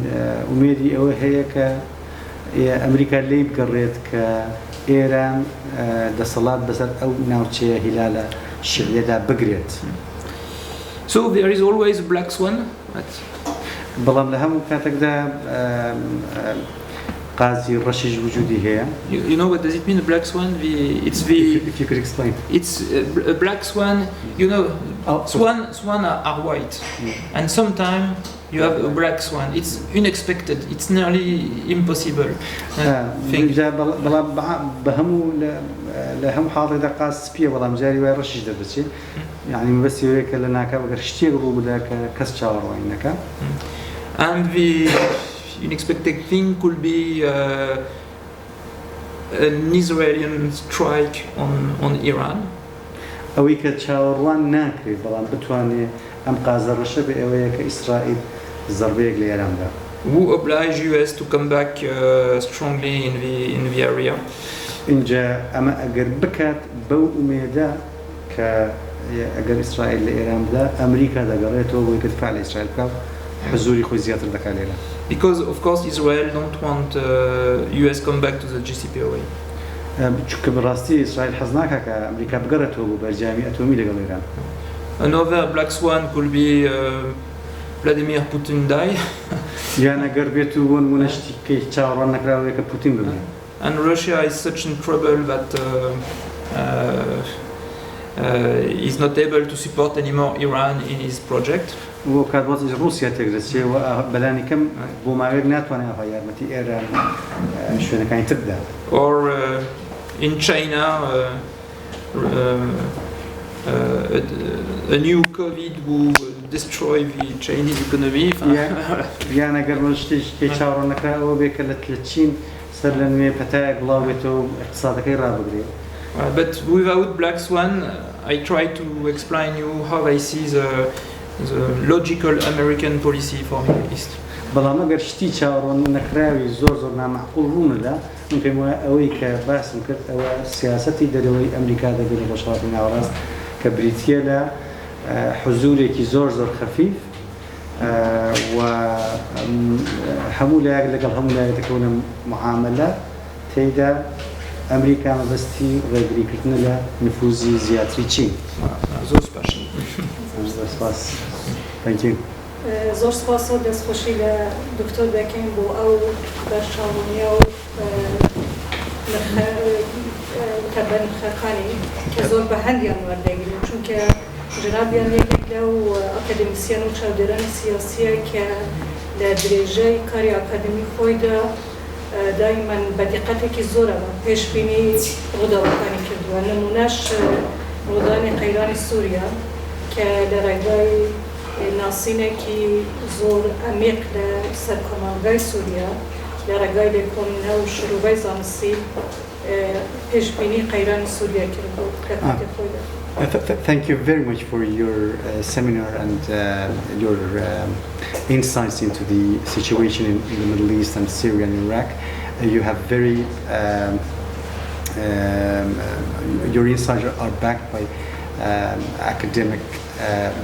Speaker 4: أميدي أو هيك أمريكا اللي بقريت كإيران ده صلاة بس أو ناوتشي هلالة الشعية ده بقريت.
Speaker 1: So there is always a black swan.
Speaker 4: بلام لهم كاتك ده قاضي رشيج وجودي هي.
Speaker 1: You know what does it mean, a black swan? If
Speaker 4: you could explain.
Speaker 1: It's a black swan. You know, swan are white, and sometimes you have a black swan. It's unexpected. It's nearly impossible.
Speaker 4: بلام بهمو لە هەموو حاڵێکدا قاس سپیە بەڵام جاری وای ڕەشیش دەبچێت یعنی مەبەستی ئەوەیە کە لە ناکا بەگەر شتێک ڕوو بدا کە کەس چاوەڕوانی نەکا.
Speaker 1: And the unexpected thing could be an Israeli strike on Iran.
Speaker 4: ئەوەی کە چاوەڕوان ناکرێت بەڵام بتوانێت ئەم قازە ڕەشە بە ئەوەیە کە ئیسرائیل زەربەیەک لە ئێراندا.
Speaker 1: Who oblige US to come back strongly in the area.
Speaker 4: اینجا ئەمە ئەگەر بکات بەو ئومێدە کە ئەگەر ئیسرائیل لە ئێران بدا ئەمریکا دەگەڕێتەوە بۆی کە دفاع لە ئیسرائیل بکات حضوری خۆی زیاتر دەکات لێرە.
Speaker 1: Because of course Israel don't want US come back to the JCPOA.
Speaker 4: چونکە بەڕاستی ئیسرائیل حەز ناکات کە ئەمریکا بگەڕێتەوە بۆ بەرجامی ئەتۆمی لەگەڵ ئێران.
Speaker 1: Another black swan could be Vladimir Putin die.
Speaker 4: یان ئەگەر بێت و بۆ نمونە شتێکی چاوەڕوان نەکراوەیە کە پوتین ببێت.
Speaker 1: And Russia is such in trouble that is not able to support anymore Iran in his project.
Speaker 4: و کاتوازی روسیا تێگرێت و بەلانی کەم بۆ ماوەیەک ناتوانێت ئەوە یارمەتی ئێران شوێنەکانی تر بدات.
Speaker 1: Or in China a new COVID will destroy the Chinese economy.
Speaker 4: یان ئەگەر شتێکی چاوەڕوان نەکراوە بێت کە لە چین سەر لە نوێ پەتایەک بڵاوێتەوە اقتصادەکەی ڕابگرێت.
Speaker 1: But without Black Swan, I try to explain you how I see the logical American policy for Middle East.
Speaker 4: بەڵام ئەگەر شتی چاوەڕوان نەکراوی زۆر معقول ڕوونەدا من پێم وایە ئەوەی کە باسم کرد ئەوە سیاسەتی دەرەوەی ئەمریکا دەبێت لە ڕۆژهەڵاتی ناوەڕاست کە بریتیە لە حزورێکی زۆر خەفیف و هەموو لایەک لەگەڵ هەموو لایەک دەکەونە معاملە تێیدا ئەمریکا مەبەستی ڕێگریکردنە لە نفوزی زیاتری چین.
Speaker 1: زۆر سپاس.
Speaker 2: زۆر سپاس و دەستخۆشی لە دکتۆر دەکەین بۆ ئەو بەرچاوبوونیە و نرخەکانی کە زۆر بە هەندیان وەردەگرن چونکە جنابیان یەکێک لەو ئەکادمیسیان و چاودێرانی سیاسیە کە لە درێژەی کاری ئەکادمی خۆیدا دایمەن بە دیقەتێکی زۆرە پێشبینی ڕووداوەکانی کردووە. نمونەش ڕوودانی قەیرانی سووریا کە لە ڕێگای ناسینێکی زۆر ئەمیق لە سەرکۆمەڵگای سووریا لە ڕێگای لێکۆڵینە و شروعی زانستی پێشبینی قەیرانی سووریا کردبوو لە کاتی خۆیدا.
Speaker 4: Thank you very much for your seminar and your insights into the situation in the Middle East and Syria and Iraq. You have your insights are backed by academic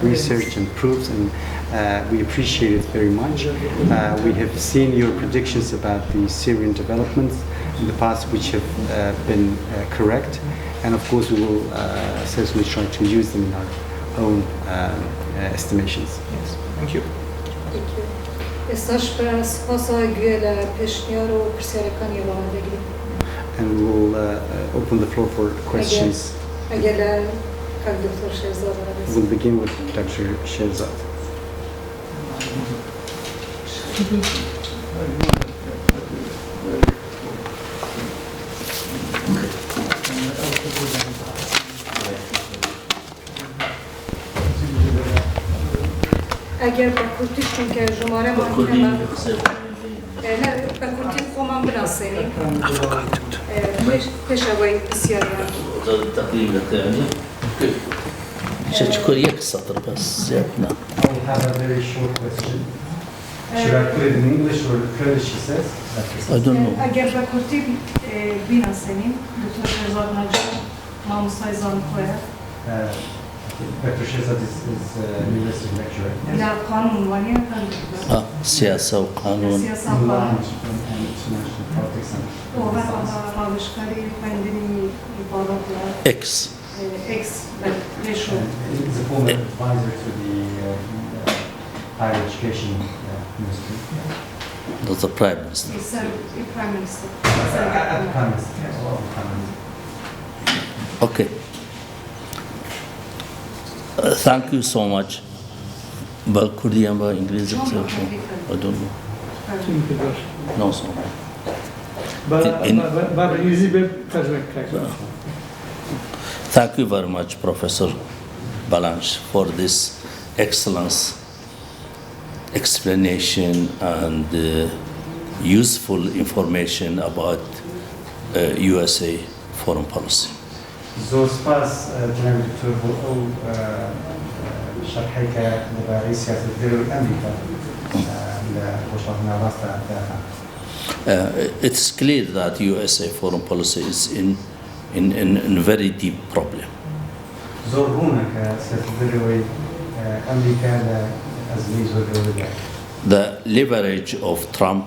Speaker 4: research and proofs, and we appreciate it very much. We have seen your predictions about the Syrian developments in the past, which have been correct. And of course, we will certainly try to use them in our own estimations.
Speaker 1: Yes, thank you.
Speaker 2: Thank you.
Speaker 4: And we will open the floor for questions. We'll begin with د.شێرزاد.
Speaker 2: اگر با کورتی چون که جماره ما اینه نه با کورتی خواهم بناسینیم پیش اوی بسیاریان
Speaker 5: تقديم الثاني شكل يك سطر بس زيادنا.
Speaker 4: I have a very short question. Should I put it in English or Kurdish, she says?
Speaker 5: I don't know.
Speaker 2: اگر با کورتی بناسینیم دکتر شێرزاد نجار مامۆستای زانكۆی
Speaker 4: Dr. شێرزاد is a university lecturer.
Speaker 2: لا قانون وانيا
Speaker 5: سياسة وقانون.
Speaker 2: سياسة وقانون.
Speaker 4: And international politics and.
Speaker 2: راوشکاری خوندنی عبارت
Speaker 5: X.
Speaker 2: X بلشو.
Speaker 4: He's a former advisor to the higher education ministry.
Speaker 5: That's the Prime Minister.
Speaker 2: He's a Prime Minister.
Speaker 4: Prime Minister. Prime Minister.
Speaker 5: Okay. Thank you so much. Kurdiyan ba İngilizce söylüyor. I don't know. No, so.
Speaker 6: بارە يزي بترجمة كذا.
Speaker 5: Thank you very much, Professor Balanche, for this excellent explanation and useful information about USA foreign policy.
Speaker 4: زۆر سپاس جناب دکتۆر بۆ ئەو شەرحەی کە لەبارەی سیاسەتگەرەوەی ئەمریکا لە ڕۆژهەڵاتی ناوەڕاستە داهات.
Speaker 5: It's clear that USA foreign policy is in very deep problem.
Speaker 4: زۆر ڕوونە کە سیاسەتگەرەوەی ئەمریکا لە ئەزمەی زۆر گەورەدایە.
Speaker 5: The leverage of Trump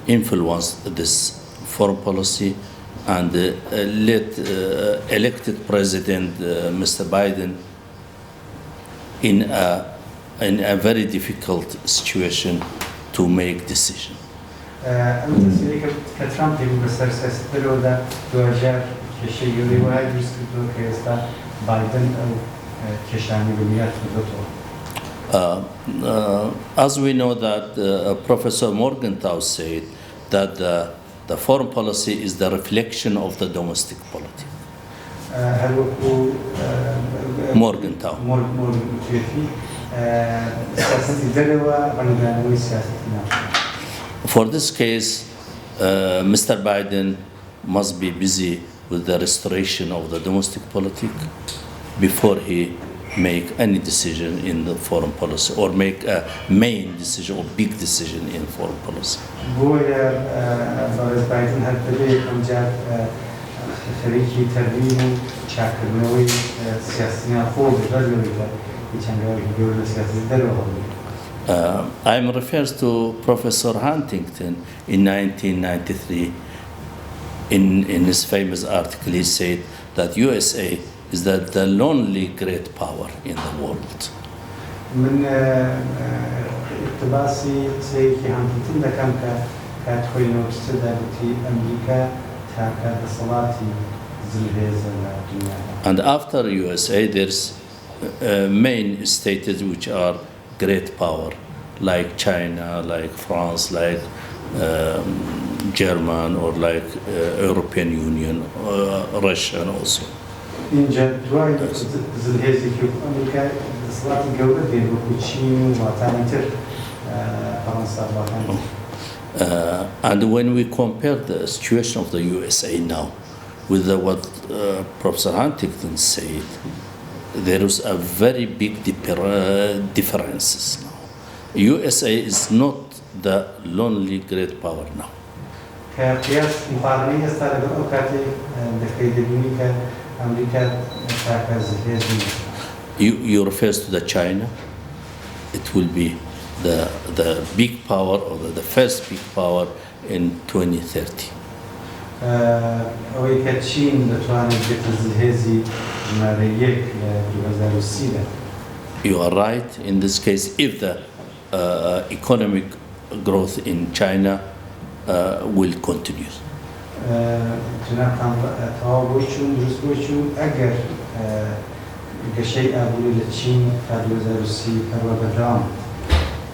Speaker 5: influenced this foreign policy and led elected President Mr. Biden in a very difficult situation to make decision.
Speaker 4: ئەم تەسیری کە ترامپ هێبوو بەسەر سیاسەتگەرەوەدا دوجار کێشەی گەورەی وایە دروست کردووە کە ئێستا بایدن ئەو کێشانەی بنیات کردوتەوە.
Speaker 5: As we know that Professor Morgenthau said that the foreign policy is the reflection of the domestic politics. Morgenthau. For this case, Mr. Biden must be busy with the restoration of the domestic politics before he make any decision in the foreign policy or make a main decision or big decision in foreign policy. I'm refers to Professor Huntington in 1993. In his famous article, he said that USA is the lonely great power in the world.
Speaker 4: من اقتباسي سيكي هانتين دكان كاتخوي نوتسدا بتي أمريكا تاكا بصلاتي زلهزة الدنيا.
Speaker 5: And after USA, there's main states which are great power, like China, like France, like German, or like European Union, Russia also.
Speaker 4: اینجا دوای زلهێزی ئەمریکا دەسەڵاتی گەورە دێت وەکو چین و وڵاتانی تر فەڕەنسا وڵاتانی.
Speaker 5: And when we compare the situation of the USA now with what Professor Huntington said, there is a very big differences now. USA is not the lonely great power now.
Speaker 4: كقياس مقارنة استعرض أوقاتي دخيل
Speaker 5: You refers to the China. It will be the big power or the first big power in 2030. You are right in this case if the economic growth in China will continue.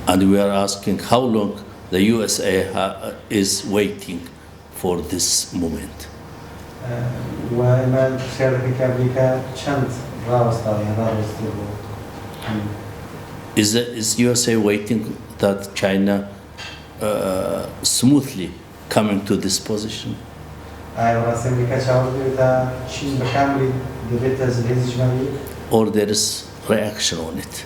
Speaker 5: And we are asking how long the USA is waiting for this moment. Is USA waiting that China smoothly coming to this position? Or there is reaction on it?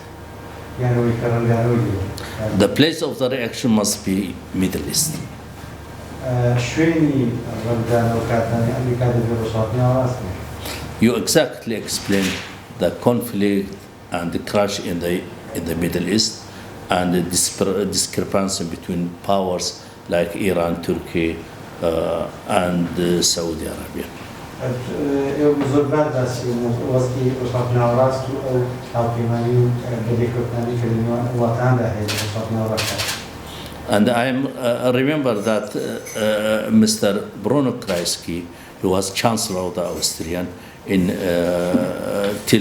Speaker 5: The place of the reaction must be Middle East. You exactly explained the conflict and the crash in the Middle East and the discrepancy between powers like Iran, Turkey, and Saudi Arabia. And I remember that Mr. Bruno Kreisky, who was Chancellor of the Austrian till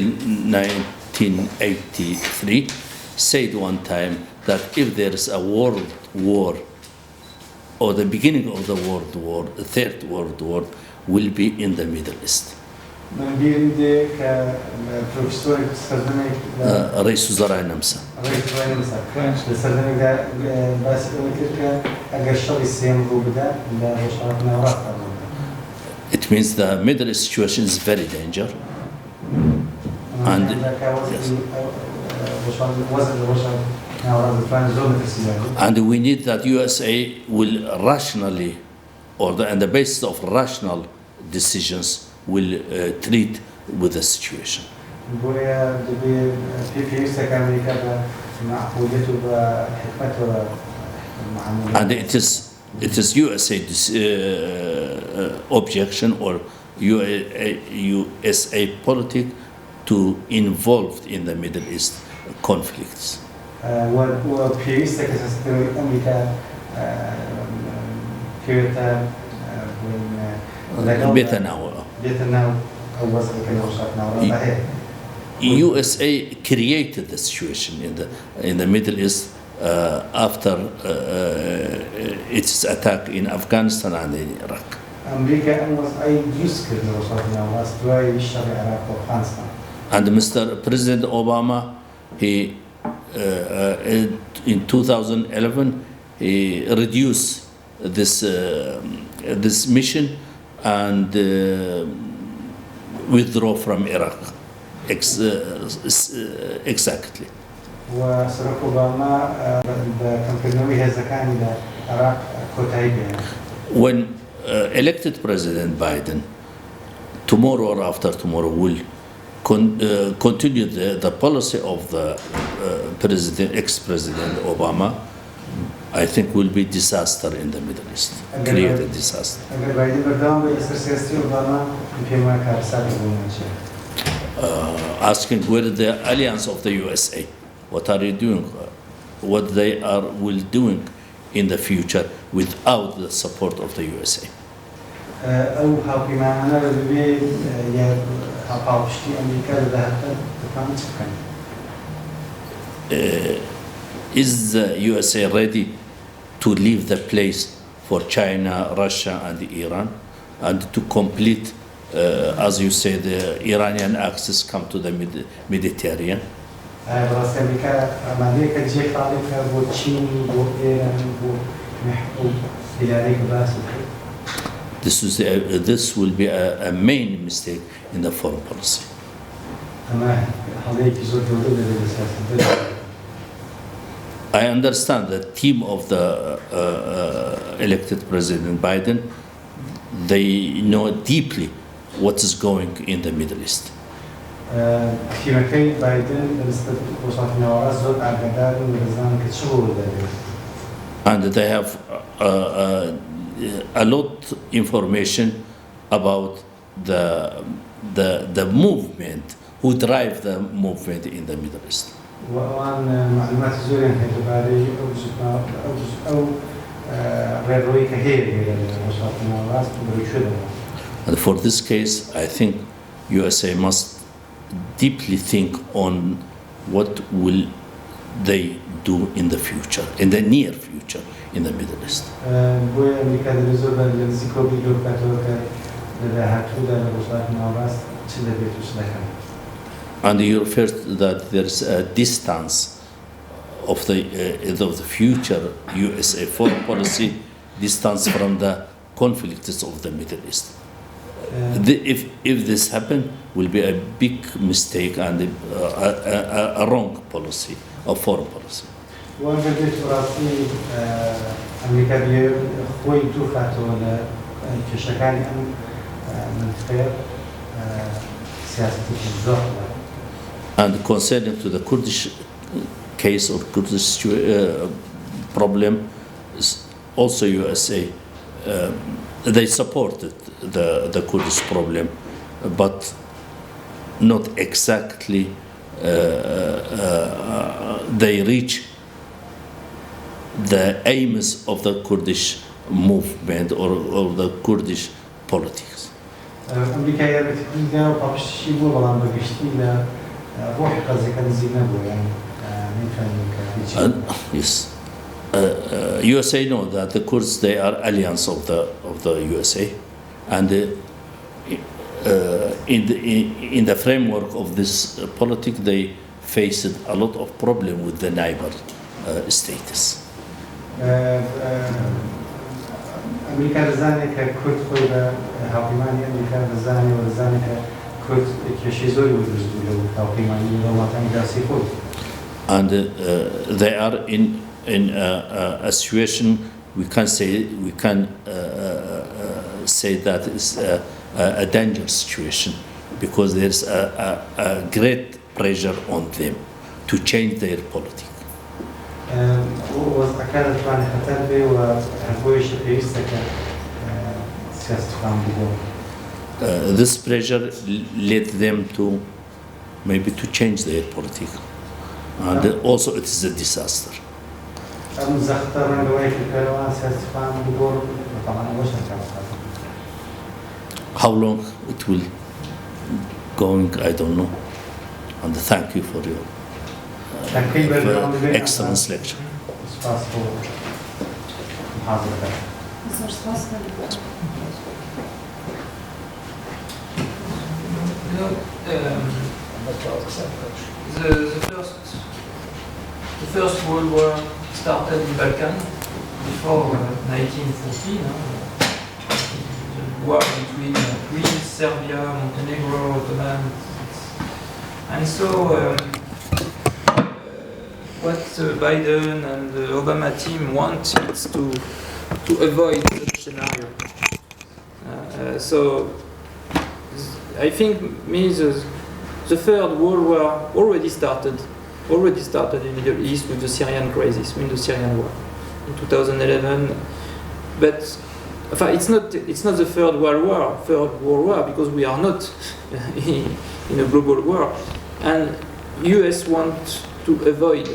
Speaker 5: 1983, said one time that if there is a world war or the beginning of the world war, the third world war, will be in the Middle East.
Speaker 4: من بیرده که پروفیسۆری سەردەمێک
Speaker 5: ڕئیس وزەرای نەمسا
Speaker 4: ڕێوە نەمسا لە سەردەمێکدا باسی ئەوە کرد کە ئەگەر شەڕی سێم ڕوو بدات لە ڕۆژهەڵاتی ناوەڕاستدا
Speaker 5: It means the Middle East situation is very dangerous. And and we need that USA will rationally, on the basis of rational decisions, will treat with the situation. And it is USA objection or USA politic to involved in the Middle East conflicts. USA created the situation in the Middle East after its attack in Afghanistan and in Iraq. And Mr. President Obama, he in 2011 he reduced this mission and withdraw from Iraq. Exactly. When elected President Biden, tomorrow or after tomorrow, will continue the policy of the ex-President Obama, I think will be disaster in the Middle East, create a disaster. Asking whether the alliance of the USA, what are you doing, what they will doing in the future without the support of the USA. Is the USA ready to leave the place for China, Russia and Iran and to complete, as you say, the Iranian access come to the Mediterranean? This will be a main mistake in the foreign policy. I understand the team of the elected President Biden, they know deeply what is going in the Middle East. And they have a lot information about the movement, who drive the movement in the Middle East. And for this case, I think USA must deeply think on what will they do in the future, in the near future, in the Middle East. And you refer that there is a distance of the future USA foreign policy, distance from the conflicts of the Middle East. If this happens, will be a big mistake and a wrong policy, a foreign policy. And concerning to the Kurdish case or Kurdish problem, also USA, they supported the Kurdish problem, but not exactly they reach the aims of the Kurdish movement or the Kurdish politics. Yes. USA know that the Kurds, they are alliance of the USA, and in the framework of this politic, they faced a lot of problem with the neighbor states.
Speaker 4: أمريكا رزانة ككرد خويا هاوپەیمانی أمريكا رزانة ورزانة ككرد كشيزوري وزرزو لو هاوپەیمانی وڵاتانی داسی خود.
Speaker 5: And they are in a situation we can say that is a dangerous situation because there's a great pressure on them to change their politics.
Speaker 4: وەزعەکە دەتوانێت خەتەر بێ و هەربۆیشی پێویستە کە سیاستوان بگۆ.
Speaker 5: This pressure led them to maybe to change their politics, and also it is a disaster.
Speaker 4: ئەم زەختە ڕەنگەوەی کە پێوان سیاستوان بگۆ بەتەمەن وەشە
Speaker 5: How long it will going, I don't know. And thank you for your excellent lecture.
Speaker 3: The First World War started in Balkan before 1914. War between Greece, Serbia, Montenegro, Ottoman, and so what Biden and the Obama team want is to avoid such scenario. So I think the Third World War already started in the Middle East with the Syrian crisis, with the Syrian war in 2011, but it's not the Third World War because we are not in a global war, and US want to avoid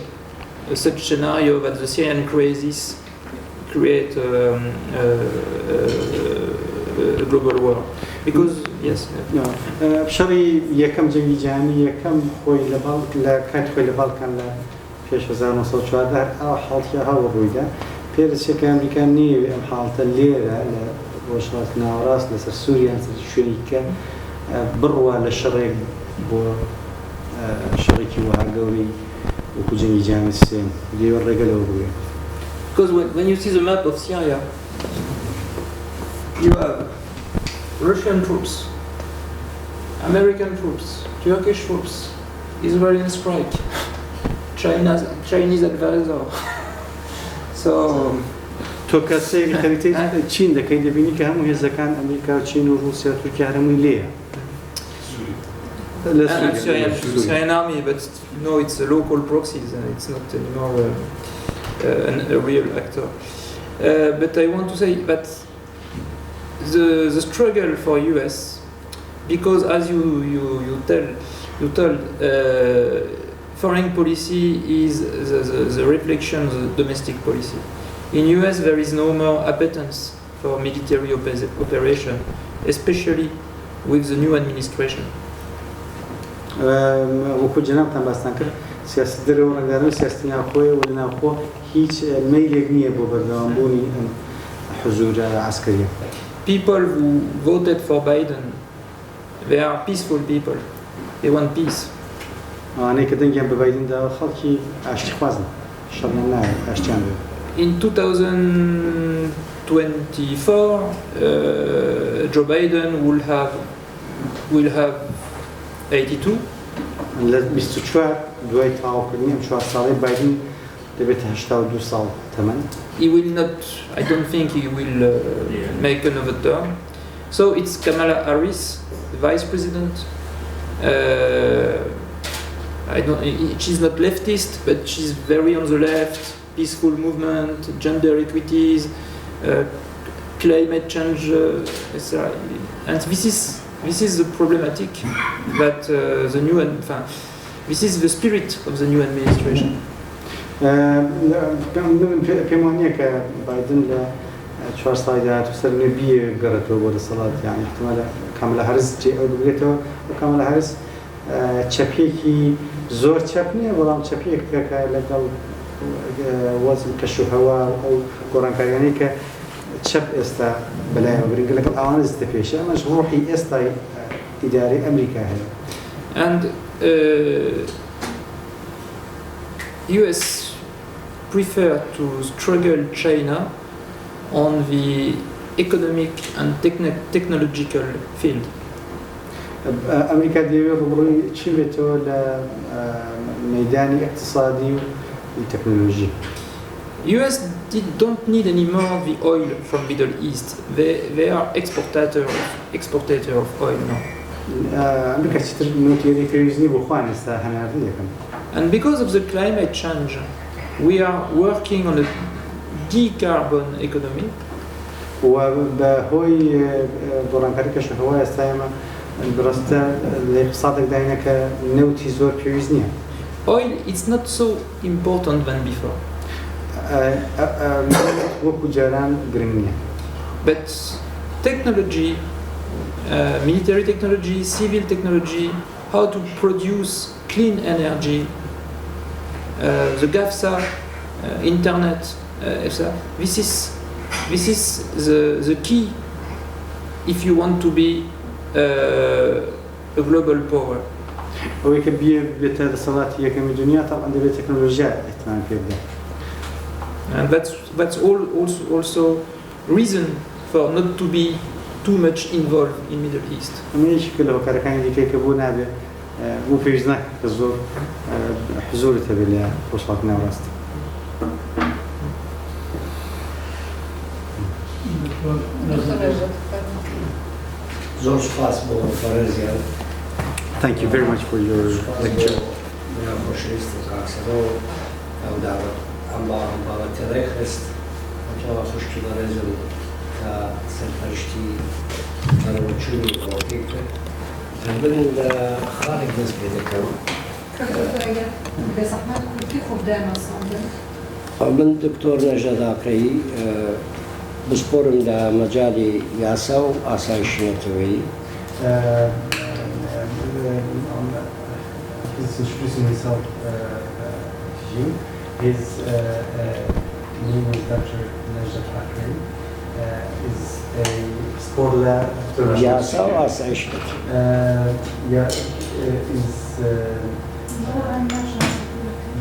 Speaker 3: such scenario that the Syrian crisis create a global war. Because yes.
Speaker 4: بشری یکم جنگی جهانی یکم خوی لکات خوی لبالکن ل پیش از 1914 حالتی ها و رویده پیرسه که امریکا نیوی ام حالت لیره لوشلات ناوراس لسر سوریا لسر شریکه بروا لشریک بو شریکی و هرگوی و کجنگی جهانی سیم دیور رجال و رویه.
Speaker 3: Because when you see the map of Syria, you have Russian troops, American troops, Turkish troops, Israeli strike, Chinese advisor. So
Speaker 4: تو کسی خریده چین دکید بینی که همون هزکان امریکا، چین و روسیه، ترکیه هرمون لیه.
Speaker 3: Syrian army, but no, it's a local proxies and it's not anymore a real actor. But I want to say that the struggle for US, because as you told, foreign policy is the reflection of the domestic policy. In US there is no more appetence for military operation, especially with the new administration.
Speaker 4: وكل جناب تام باستانكر سياسة درو رجالنا سياسة ناخوي ولا ناخو هيج ميل يبني ببردان بوني حضور عسكري.
Speaker 3: People who voted for Biden, they are peaceful people. They want peace.
Speaker 4: أنا كده جنب بايدن ده خالكي عشت خوازن شرنا عشتان.
Speaker 3: In 2024, Joe Biden will have 82.
Speaker 4: لازم يستشعر دويت أو كنيم شو صار بايدن دبيت 82 سال تمام.
Speaker 3: He will not. I don't think he will make another term. So it's Kamala Harris, the vice president. She's not leftist, but she's very on the left. Peaceful movement, gender equities, climate change, etc. And this is the problematic that the new this is the spirit of the new administration.
Speaker 4: بيمانية كبايدن ل شوار صايدات وسلمي بيه قرأته بود الصلاة يعني احتمال كاملا هارس جي أو بقيته وكاملا هارس تشابيكي زور تشابني ولا تشابيك كلقل وزن كشوهوا أو غۆڕانكاریی يعني كتشاب استا بلاي وبرين لقل أوان استفيش أما روحي استا إداري أمريكا هي.
Speaker 3: And US prefer to struggle China on the economic and technological field.
Speaker 4: أمريكا ديوي ضمري تشيبتو لميداني اقتصادي وتكنولوجي.
Speaker 3: US don't need anymore the oil from Middle East. They are exportator of oil now.
Speaker 4: أمريكا تشتري نوتيري كريزني بخوان استهنارية كم.
Speaker 3: And because of the climate change, we are working on a decarbon economy.
Speaker 4: وبهوي گۆڕانكاریی کەشوهەوای ئێستایمە درستە لە اقتصادێک داینە کە نەوتی زۆر پێویست نییە.
Speaker 3: Oil is not so important than before.
Speaker 4: وەکو جاران گرنگ نییە.
Speaker 3: But technology, military technology, civil technology, how to produce clean energy, the GAFSA, internet, etc. This is the key if you want to be a global power.
Speaker 4: ئەوەی کە بێتە دەسەڵاتی یەکەمی دنیا تاڵ دەبێت تەکنۆلۆژیا احتمال پێ بدە.
Speaker 3: And that's also reason for not to be too much involved in Middle East.
Speaker 4: ئەمەیەکی کە لە هۆکارەکانی دیکەی کە بۆ نابێ بۆ پێویست ناکە کە زۆر حزورت هەبێت لە ڕۆژهەڵاتی ناوەڕاست.
Speaker 6: زۆر سوپاس بۆ بەڕێزیان.
Speaker 4: Thank you very much for your lecture.
Speaker 6: خۆشەویست کاکسەرەوە ئەو داوەت ئەم بابەتە ڕێخست ئەمجاوە خوشکی بەڕێزم تا سەرپەرشتی بەرەوەچوونی کۆڵکەی کرد. من لە خاڵێک دەست پێ دەکەم. من دکتۆر نەژەداقەیی بسپۆرم لە مەجاڵی یاسا و ئاسایشی نەتەوەیی.
Speaker 4: He's introducing himself to you. His name is Dr. Nejat Akri. Is a sportler.
Speaker 6: Yasa و آسایش
Speaker 4: is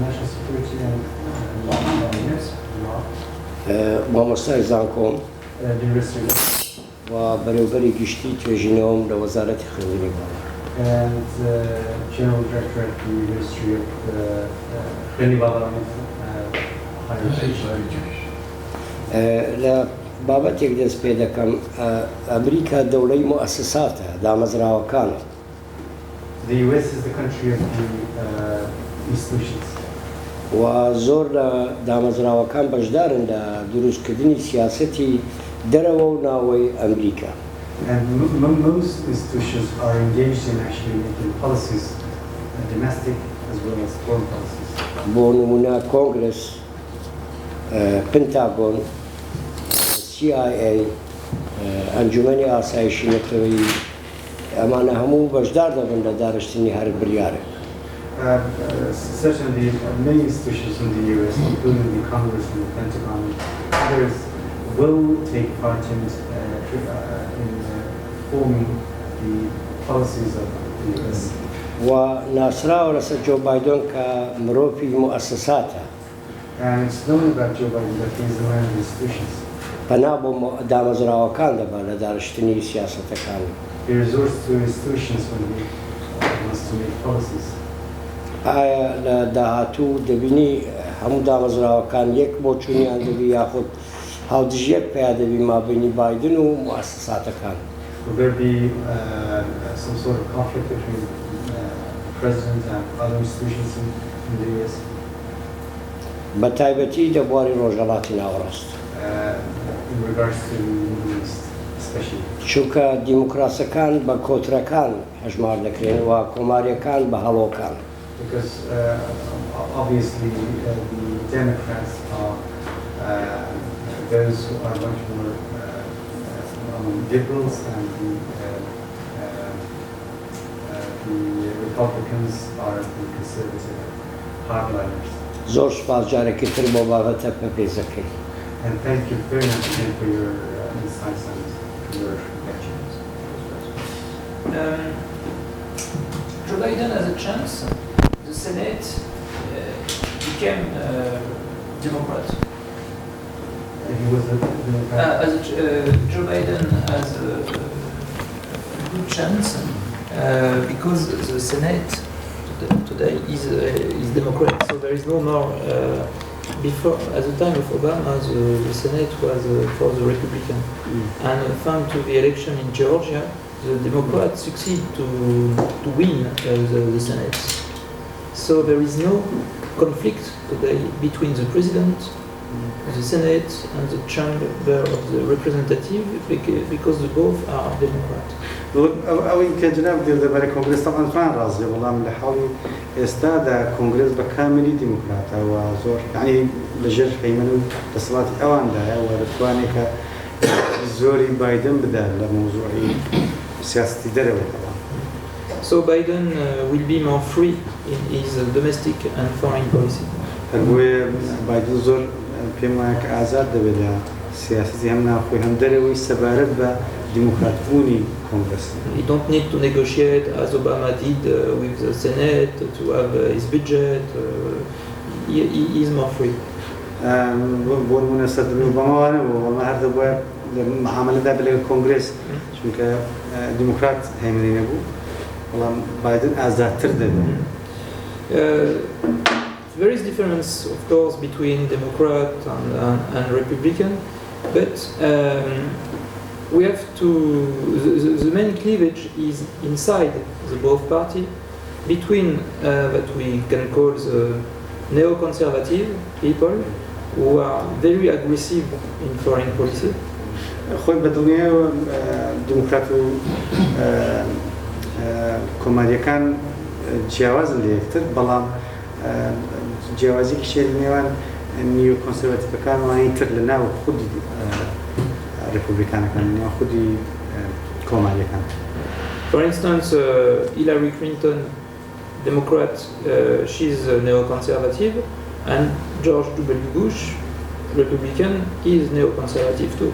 Speaker 4: national security and law.
Speaker 6: مامۆستای زانکۆم و بەرەوبەری گشتی توێژینەوەم لە وەزارەتی خوێندنی باڵا.
Speaker 4: And General Director at the Ministry of Higher Education.
Speaker 6: لە بابەتێک دەست پێ دەکەم ئەمریکا دەوڵەی موسساتە دامەزراوەکانە.
Speaker 4: The US is the country of the institutions.
Speaker 6: و زۆر لە دامەزراوەکان بەشدارن لە دروستکردنی سیاسەتی دەرەوە و ناوەی ئەمریکا.
Speaker 4: And most institutions are engaged in actually making policies, domestic as well as foreign policies.
Speaker 6: بۆ نمونە کۆنگرس، پنتاگۆن، CIA، ئەنجومەنی ئاسایشی نەتەوەیی ئەمانە هەموو بەشدار دەبن لە دارشتنی هەر بریارێک.
Speaker 4: Certainly, many institutions in the US, including the Congress and the Pentagon, others will take part in forming the policies of the US.
Speaker 6: و ناسراوە لەسەر جۆ بایدۆن کە مرۆڤی موسساتە.
Speaker 4: And it's known about Joe Biden that he is a man of institutions.
Speaker 6: پەنا بۆ دامەزراوەکان دەبات لە دارشتنی سیاسەتەکانی.
Speaker 4: He resorts to institutions when he wants to make policies.
Speaker 6: ئایا لە داهاتوو دەبینی هەموو دامەزراوەکان یەک بۆ چوونیان دەبی یاخود هاودژیەک پیا دەبی مابینی بایدن و موسساتەکان.
Speaker 4: Will there be some sort of conflict between the president and other institutions in the US?
Speaker 6: بە تایبەتی لە بواری ڕۆژهەڵاتی ناوەڕاست.
Speaker 4: In regards to the Middle East, especially.
Speaker 6: چونکە دیموکراسەکان بە کۆترەکان هەژمار دەکرێن و کۆماریەکان بە هەڵۆکان.
Speaker 4: Because obviously the Democrats are those who are much more liberals, and the Republicans are the conservative hardliners.
Speaker 6: زۆر سوپاس جارێکی تر بۆ بابەتە پێپێزەکەی.
Speaker 4: And thank you very much again for your insights and your lectures.
Speaker 1: Joe Biden has a chance. The Senate became Democrat.
Speaker 4: He was a Democrat.
Speaker 1: Joe Biden has a good chance because the Senate today is Democrat. So there is no more. Before, at the time of Obama, the Senate was for the Republican, and thanks to the election in Georgia, the Democrats succeed to win the Senate. So there is no conflict today between the President, the Senate, and the Chamber of the Representative because both are Democrats.
Speaker 4: أو يمكن جناب ديال دابا الكونغرس طبعا فان رازي والله من حاولي استاد كونغرس بكامل ديمقراطي وزور يعني لجر فيمنو تصلات اوان دا ورتوانيك زوري بايدن بدا لموضوعي سياسة دربه طبعا.
Speaker 1: So Biden will be more free in his domestic and foreign policy.
Speaker 4: هو بايدن زور فيما كآزاد بدا سياسة هم ناخوي هم دروي سبارب ديمقراطوني كونغرس.
Speaker 1: He don't need to negotiate as Obama did with the Senate to have his budget. He is more free.
Speaker 4: بالمناسبة أوباما وما هذا هو معاملة ده بالكونغرس شو ديمقراط هيمنين أبو والله بايدن أزاد تردد.
Speaker 1: There is difference, of course, between Democrat and Republican, but we have to. The main cleavage is inside the both party, between what we can call the neo-conservative people who are very aggressive in foreign policy.
Speaker 4: خوي بدونية ديمقراطو كوماريا كان جواز اللي يكتر بلام جوازي كشيء نيوان نيو كونسرفاتيف كان وهي تر لنا وخد ريبوبليكان كان نيو خدي كوماريا كان.
Speaker 1: For instance, Hillary Clinton, Democrat, she's neo-conservative, and George W. Bush, Republican, is neo-conservative too.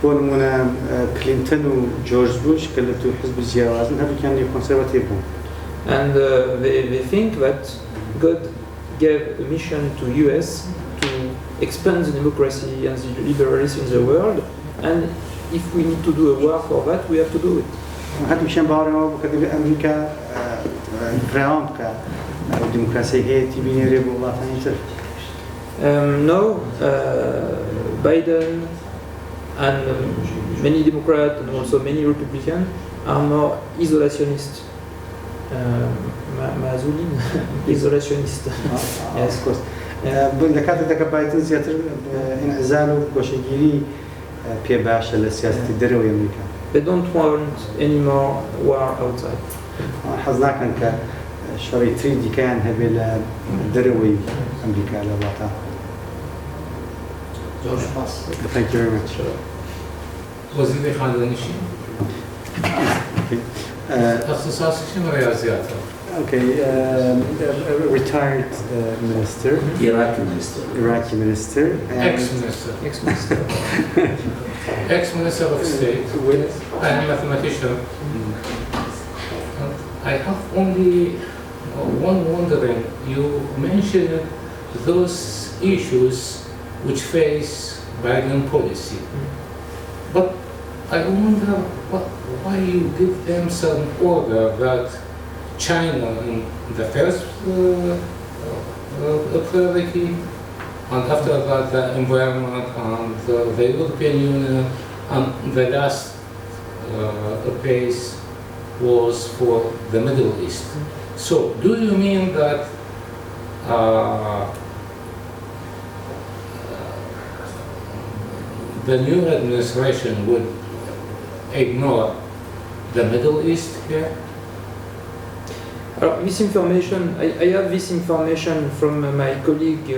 Speaker 4: بونمونا كلينتون وجورج بوش كلتو حزب الجواز هذا كان نيو كونسرفاتيف.
Speaker 1: And they think that God gave a mission to US to expand the democracy and the liberalism in the world, and if we need to do a war for that, we have to do it.
Speaker 4: هذا مشان بارا وكذا أمريكا فرعون كديمقراطية هي تبيني ريبو الله تاني.
Speaker 1: No, Biden and many Democrats and also many Republicans are more isolationist. معزولين isolationist.
Speaker 4: Yes, of course. بالذات ذاك بايدن زيادة انعزاله وشجيري بيباش للسياسة الدروية أمريكا.
Speaker 1: They don't want any more war outside.
Speaker 4: حظنا كان كشري تريدي كان هبل دروي أمريكا للوطن.
Speaker 7: جورج باس.
Speaker 4: Thank you very much.
Speaker 7: وزير خارجية. اختصاصك شنو رياضيات؟
Speaker 4: Okay, retired minister. Iraqi minister.
Speaker 7: Ex-minister. Ex-minister of state. I am a mathematician. I have only one wondering. You mentioned those issues which face Biden policy, but I wonder why you give them some order that China in the first priority, and after that the environment and the European Union, and the last place was for the Middle East. So do you mean that the new administration would ignore the Middle East here?
Speaker 1: This information, I have this information from my colleague,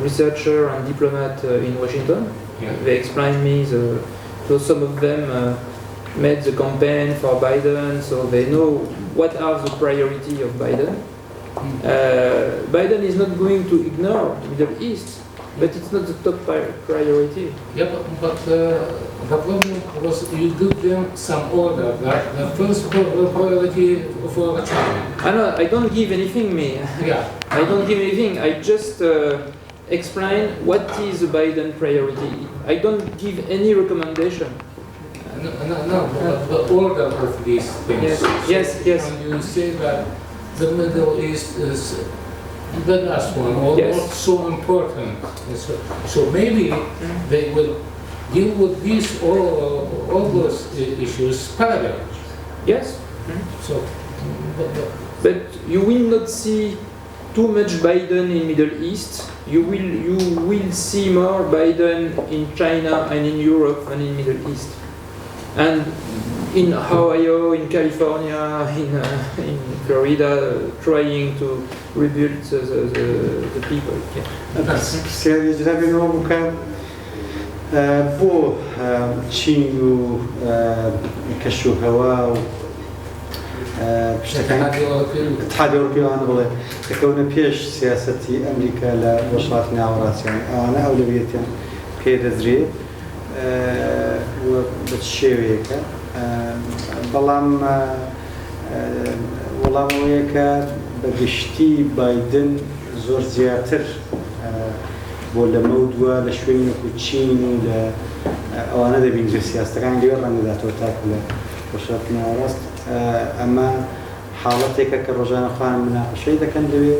Speaker 1: researcher and diplomat in Washington.
Speaker 7: Yeah.
Speaker 1: They explained me, so some of them made the campaign for Biden, so they know what are the priority of Biden. Biden is not going to ignore the Middle East, but it's not the top priority.
Speaker 7: Yeah, but the problem was you give them some order, like the first priority for China.
Speaker 1: I don't give anything,
Speaker 7: Yeah.
Speaker 1: I don't give anything. I just explain what is the Biden priority. I don't give any recommendation.
Speaker 7: No, the order of these things.
Speaker 1: Yes.
Speaker 7: And you say that the Middle East is the last one, or not so important. So maybe they will deal with these all those issues parallel.
Speaker 1: Yes.
Speaker 7: So,
Speaker 1: but you will not see too much Biden in Middle East. You will see more Biden in China and in Europe and in Middle East, and in Ohio, in California, in Florida, trying to rebuild the people.
Speaker 4: سیادی جنابی نو بکن بۆ چین و کەشوهەوا و اتحادی ئەوروپیەوان بڵێ دەکەونە پێش سیاسەتی ئەمریکا لە وڵاتانی ناوەڕاستیان ئەوانە ئەولەویەتیان پێدەدرێت بە شێوەیەکە بەڵام وەڵامەوەیە کە بەگشتی بایدن زۆر زیاتر بۆ لەمە و دووە لە شوێنێک و چین و لە ئەوانە دەبینرێت سیاستەکان لێوە ڕەنگەداتەوە تاکو لە وڵاتانی ناوەڕاست ئەمە حاڵەتێکە کە ڕۆژانەخوان مناقەشەی دەکەن لەوێ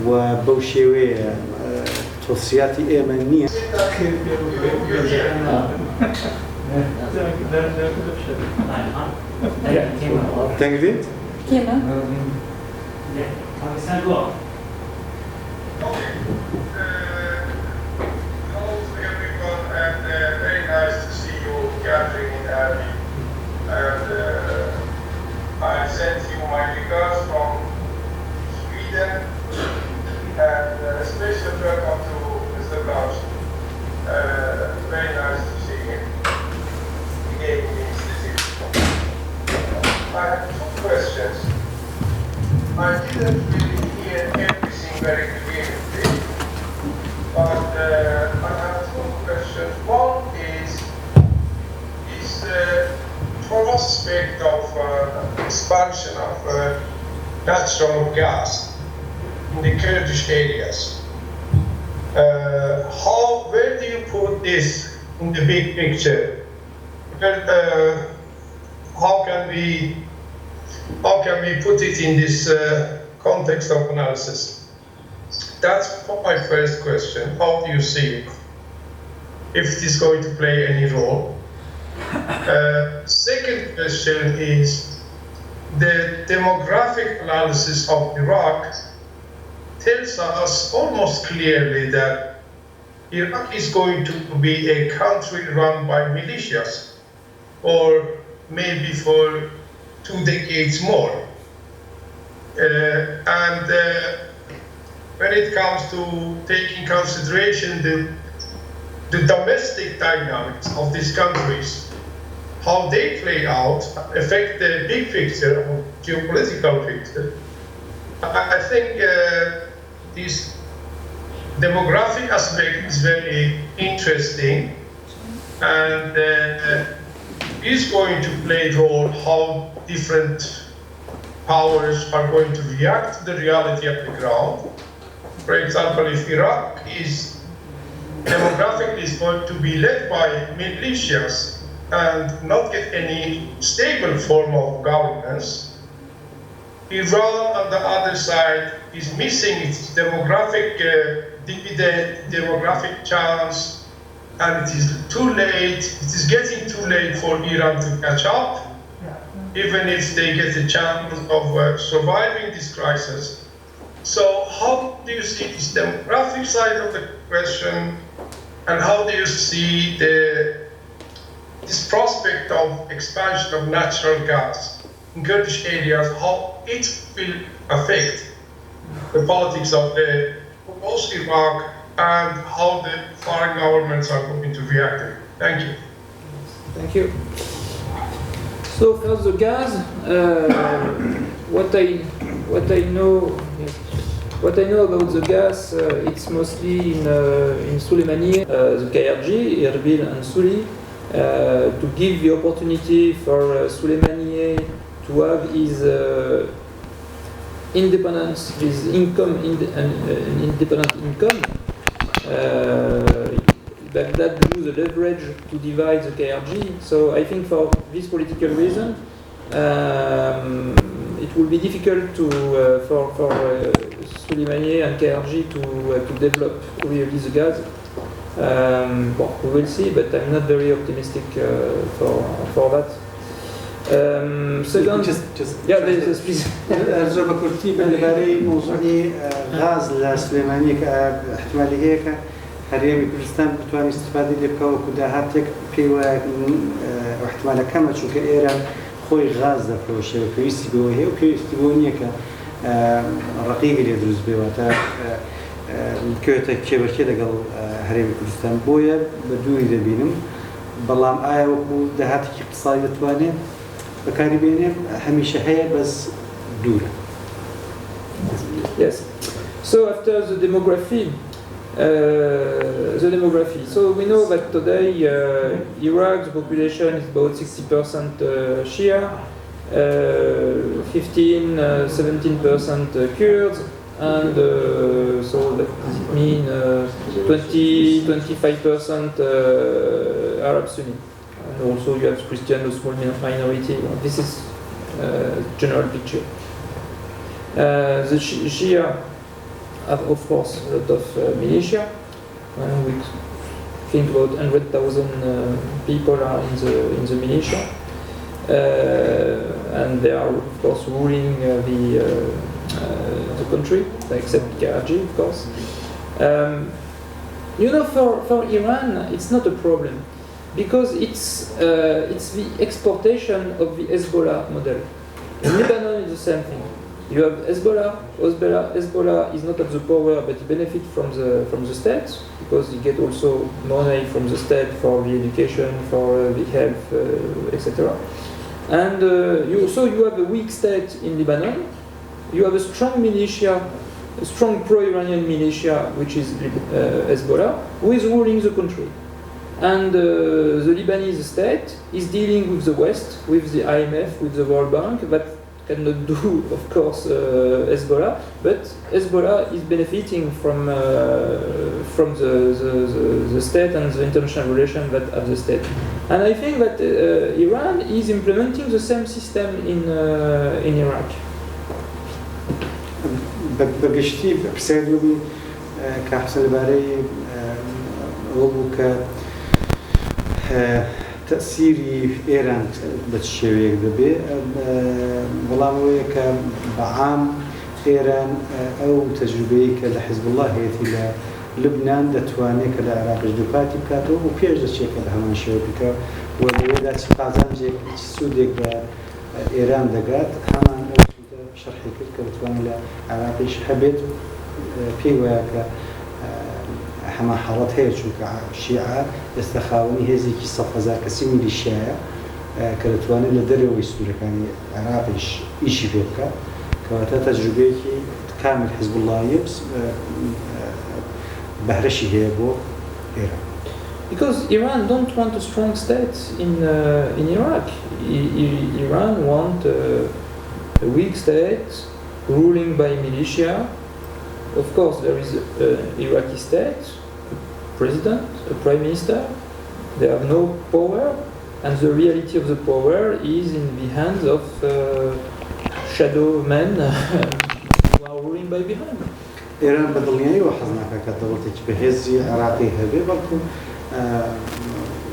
Speaker 4: و بەو شێوەیە تۆسیاتی ئێمە نییە دەنگێت؟
Speaker 8: Gathering in Abbey, and I sent you my regards from Sweden, and a special welcome to Mr. Klaus. Very nice to see him. He gave me institute. I have two questions. I didn't really hear everything very clearly, but I have two questions. One is from aspect of expansion of natural gas in the Kurdish areas. Where do you put this in the big picture? How can we put it in this context of analysis? That's my first question. How do you see it? If it is going to play any role? Second question is the demographic analysis of Iraq tells us almost clearly that Iraq is going to be a country run by militias, or maybe for 2 decades more. And when it comes to taking consideration the domestic dynamics of these countries, how they play out, affect the big picture, of geopolitical picture. I think this demographic aspect is very interesting, and is going to play a role how different powers are going to react to the reality of the ground. For example, if Iraq is demographically is going to be led by militias and not get any stable form of governance, Iran on the other side is missing its demographic dividend, demographic chance, and it is too late, it is getting too late for Iran to catch up, even if they get a chance of surviving this crisis. So how do you see this demographic side of the question, and how do you see this prospect of expansion of natural gas in Kurdish areas, how it will affect the politics of both Iraq and how the foreign governments are going to react to it? Thank you.
Speaker 1: Thank you. So first the gas, what I know about the gas, it's mostly in Suleimani, the KRG, Erbil and Suli. to give the opportunity for Soleimani to have his independence, his income, an independent income, that use the leverage to divide the KRG. So I think for this political reason, it will be difficult to for Soleimani and KRG to develop really the gas. Well, we will see, but I'm not very optimistic for that. Second, yeah, please.
Speaker 4: أرجو بكرتي بالباري موضوعي غاز لسليمانية كاحتمالي هيك هريمي كردستان بتواني استفادة لبكا وكداهاتك في واحتمال كما شو كإيران خوي غاز دفروشة وكيستي بوهي وكيستي بوهي رقيقي اللي يدرس بيواتا كيوتا كيبركي لقل هريمي كردستان بويا بدوني دبينم بلام آية وكو دهاتك اقتصادي بتواني بكاري بينهم هميشه هي بس دورة.
Speaker 1: Yes. So after the demography, so we know that today Iraq's population is about 60% Shia, 15-17% Kurds, and so that means 20-25% Arab Sunni. And also you have Christian, a small minority. This is general picture. The Shia have, of course, a lot of militia. We think about 100,000 people are in the militia, and they are, of course, ruling the country, except KRG, of course. You know, for Iran, it's not a problem, because it's the exportation of the Hezbollah model. In Lebanon, it's the same thing. You have Hezbollah. Hezbollah is not at the power, but it benefits from the state, because you get also money from the state for the education, for the health, etc. And you have a weak state in Lebanon. You have a strong militia, a strong pro-Iranian militia, which is Hezbollah, who is ruling the country. And the Lebanese state is dealing with the West, with the IMF, with the World Bank, that cannot do, of course, Hezbollah, but Hezbollah is benefiting from the state and the international relations that have the state. And I think that Iran is implementing the same system in Iraq.
Speaker 4: بقشتي بسيدوبي كحسن الباري وبوك تأثيري إيران بتشويه دبي والله كبعام إيران أو تجربة كحزب الله هي لبنان دتواني كالعراق جدوكاتي بكاتو وبيج دشيء كلهم شويه بك والولايات المتحدة السعودية إيران دقات همان شرحي كذا بتواني العراقي حبيت في وياك هما حالات هي شو كشيعة استخاوني هذي كي صف هزار كسي ميليشيا كرتواني لدري ويسوري كان عراقيش إيشي فيك كواتا تجربة كامل حزب الله يبس بهرشي هي بو إيران.
Speaker 1: Because Iran don't want a strong state in Iraq. Iran want a weak state ruling by militia. Of course, there is an Iraqi state, a president, a prime minister. They have no power, and the reality of the power is in the hands of shadow men who are ruling by behind.
Speaker 4: إيران بدلني وحزناك كدولتك بهزي عراقي هبي برضو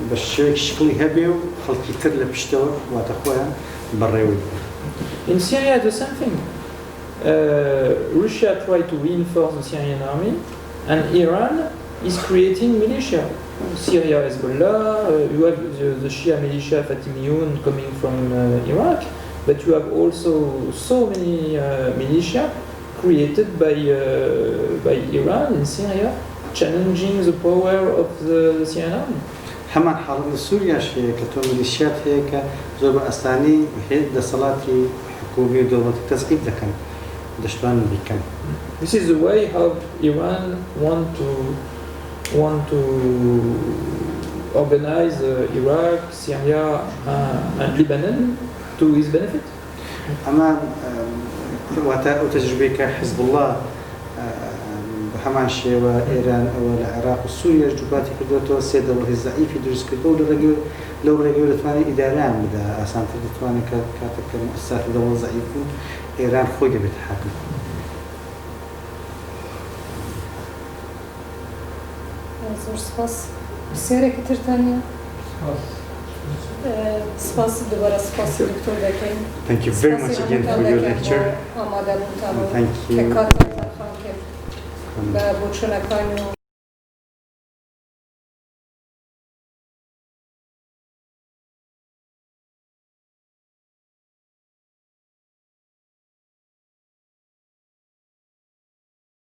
Speaker 4: بالشيء شكلي هبي وخلقي ترلب بشتوى وتخوها بريوي.
Speaker 1: In Syria, the same thing. Russia tried to reinforce the Syrian army, and Iran is creating militia. Syria, Hezbollah, you have the Shia militia Fatimiyun coming from Iraq, but you have also so many militia created by Iran in Syria, challenging the power of the Syrian army.
Speaker 4: همان حرب سوريا شيء كتوم ميليشيات هيك زوج أسلاني هيك دصلاتي حكومية دولة تسقيط ذكر دشتوان بيكان.
Speaker 1: This is the way how Iran want to organize Iraq, Syria, and Lebanon to his benefit?
Speaker 4: أما وتجربة حزب الله بهمان شێوە ئێران ئەوە لە عێراق و سووریا جوباتی کردوەوە سێ دەوڵەتی زەعیفی دروست کردەوە لەو ڕێگەوە دەتوانێت ئیداریان بدا ئاسانتر دەتوانێت کاتێککە مؤسساتی دەوڵەت زەعیف بوون ئێران خۆی دەبێت حاکم.
Speaker 2: زۆر سپاس. پرسیارێکی ترتانە؟ سپاس دووبارە سپاسی دکتۆر دەکەین.
Speaker 4: Thank you very much again for your lecture.
Speaker 2: ئامادەبوونتان و
Speaker 4: Thank you.
Speaker 2: کە کاتتان تەرخان کرد بە بۆچوونەکانی و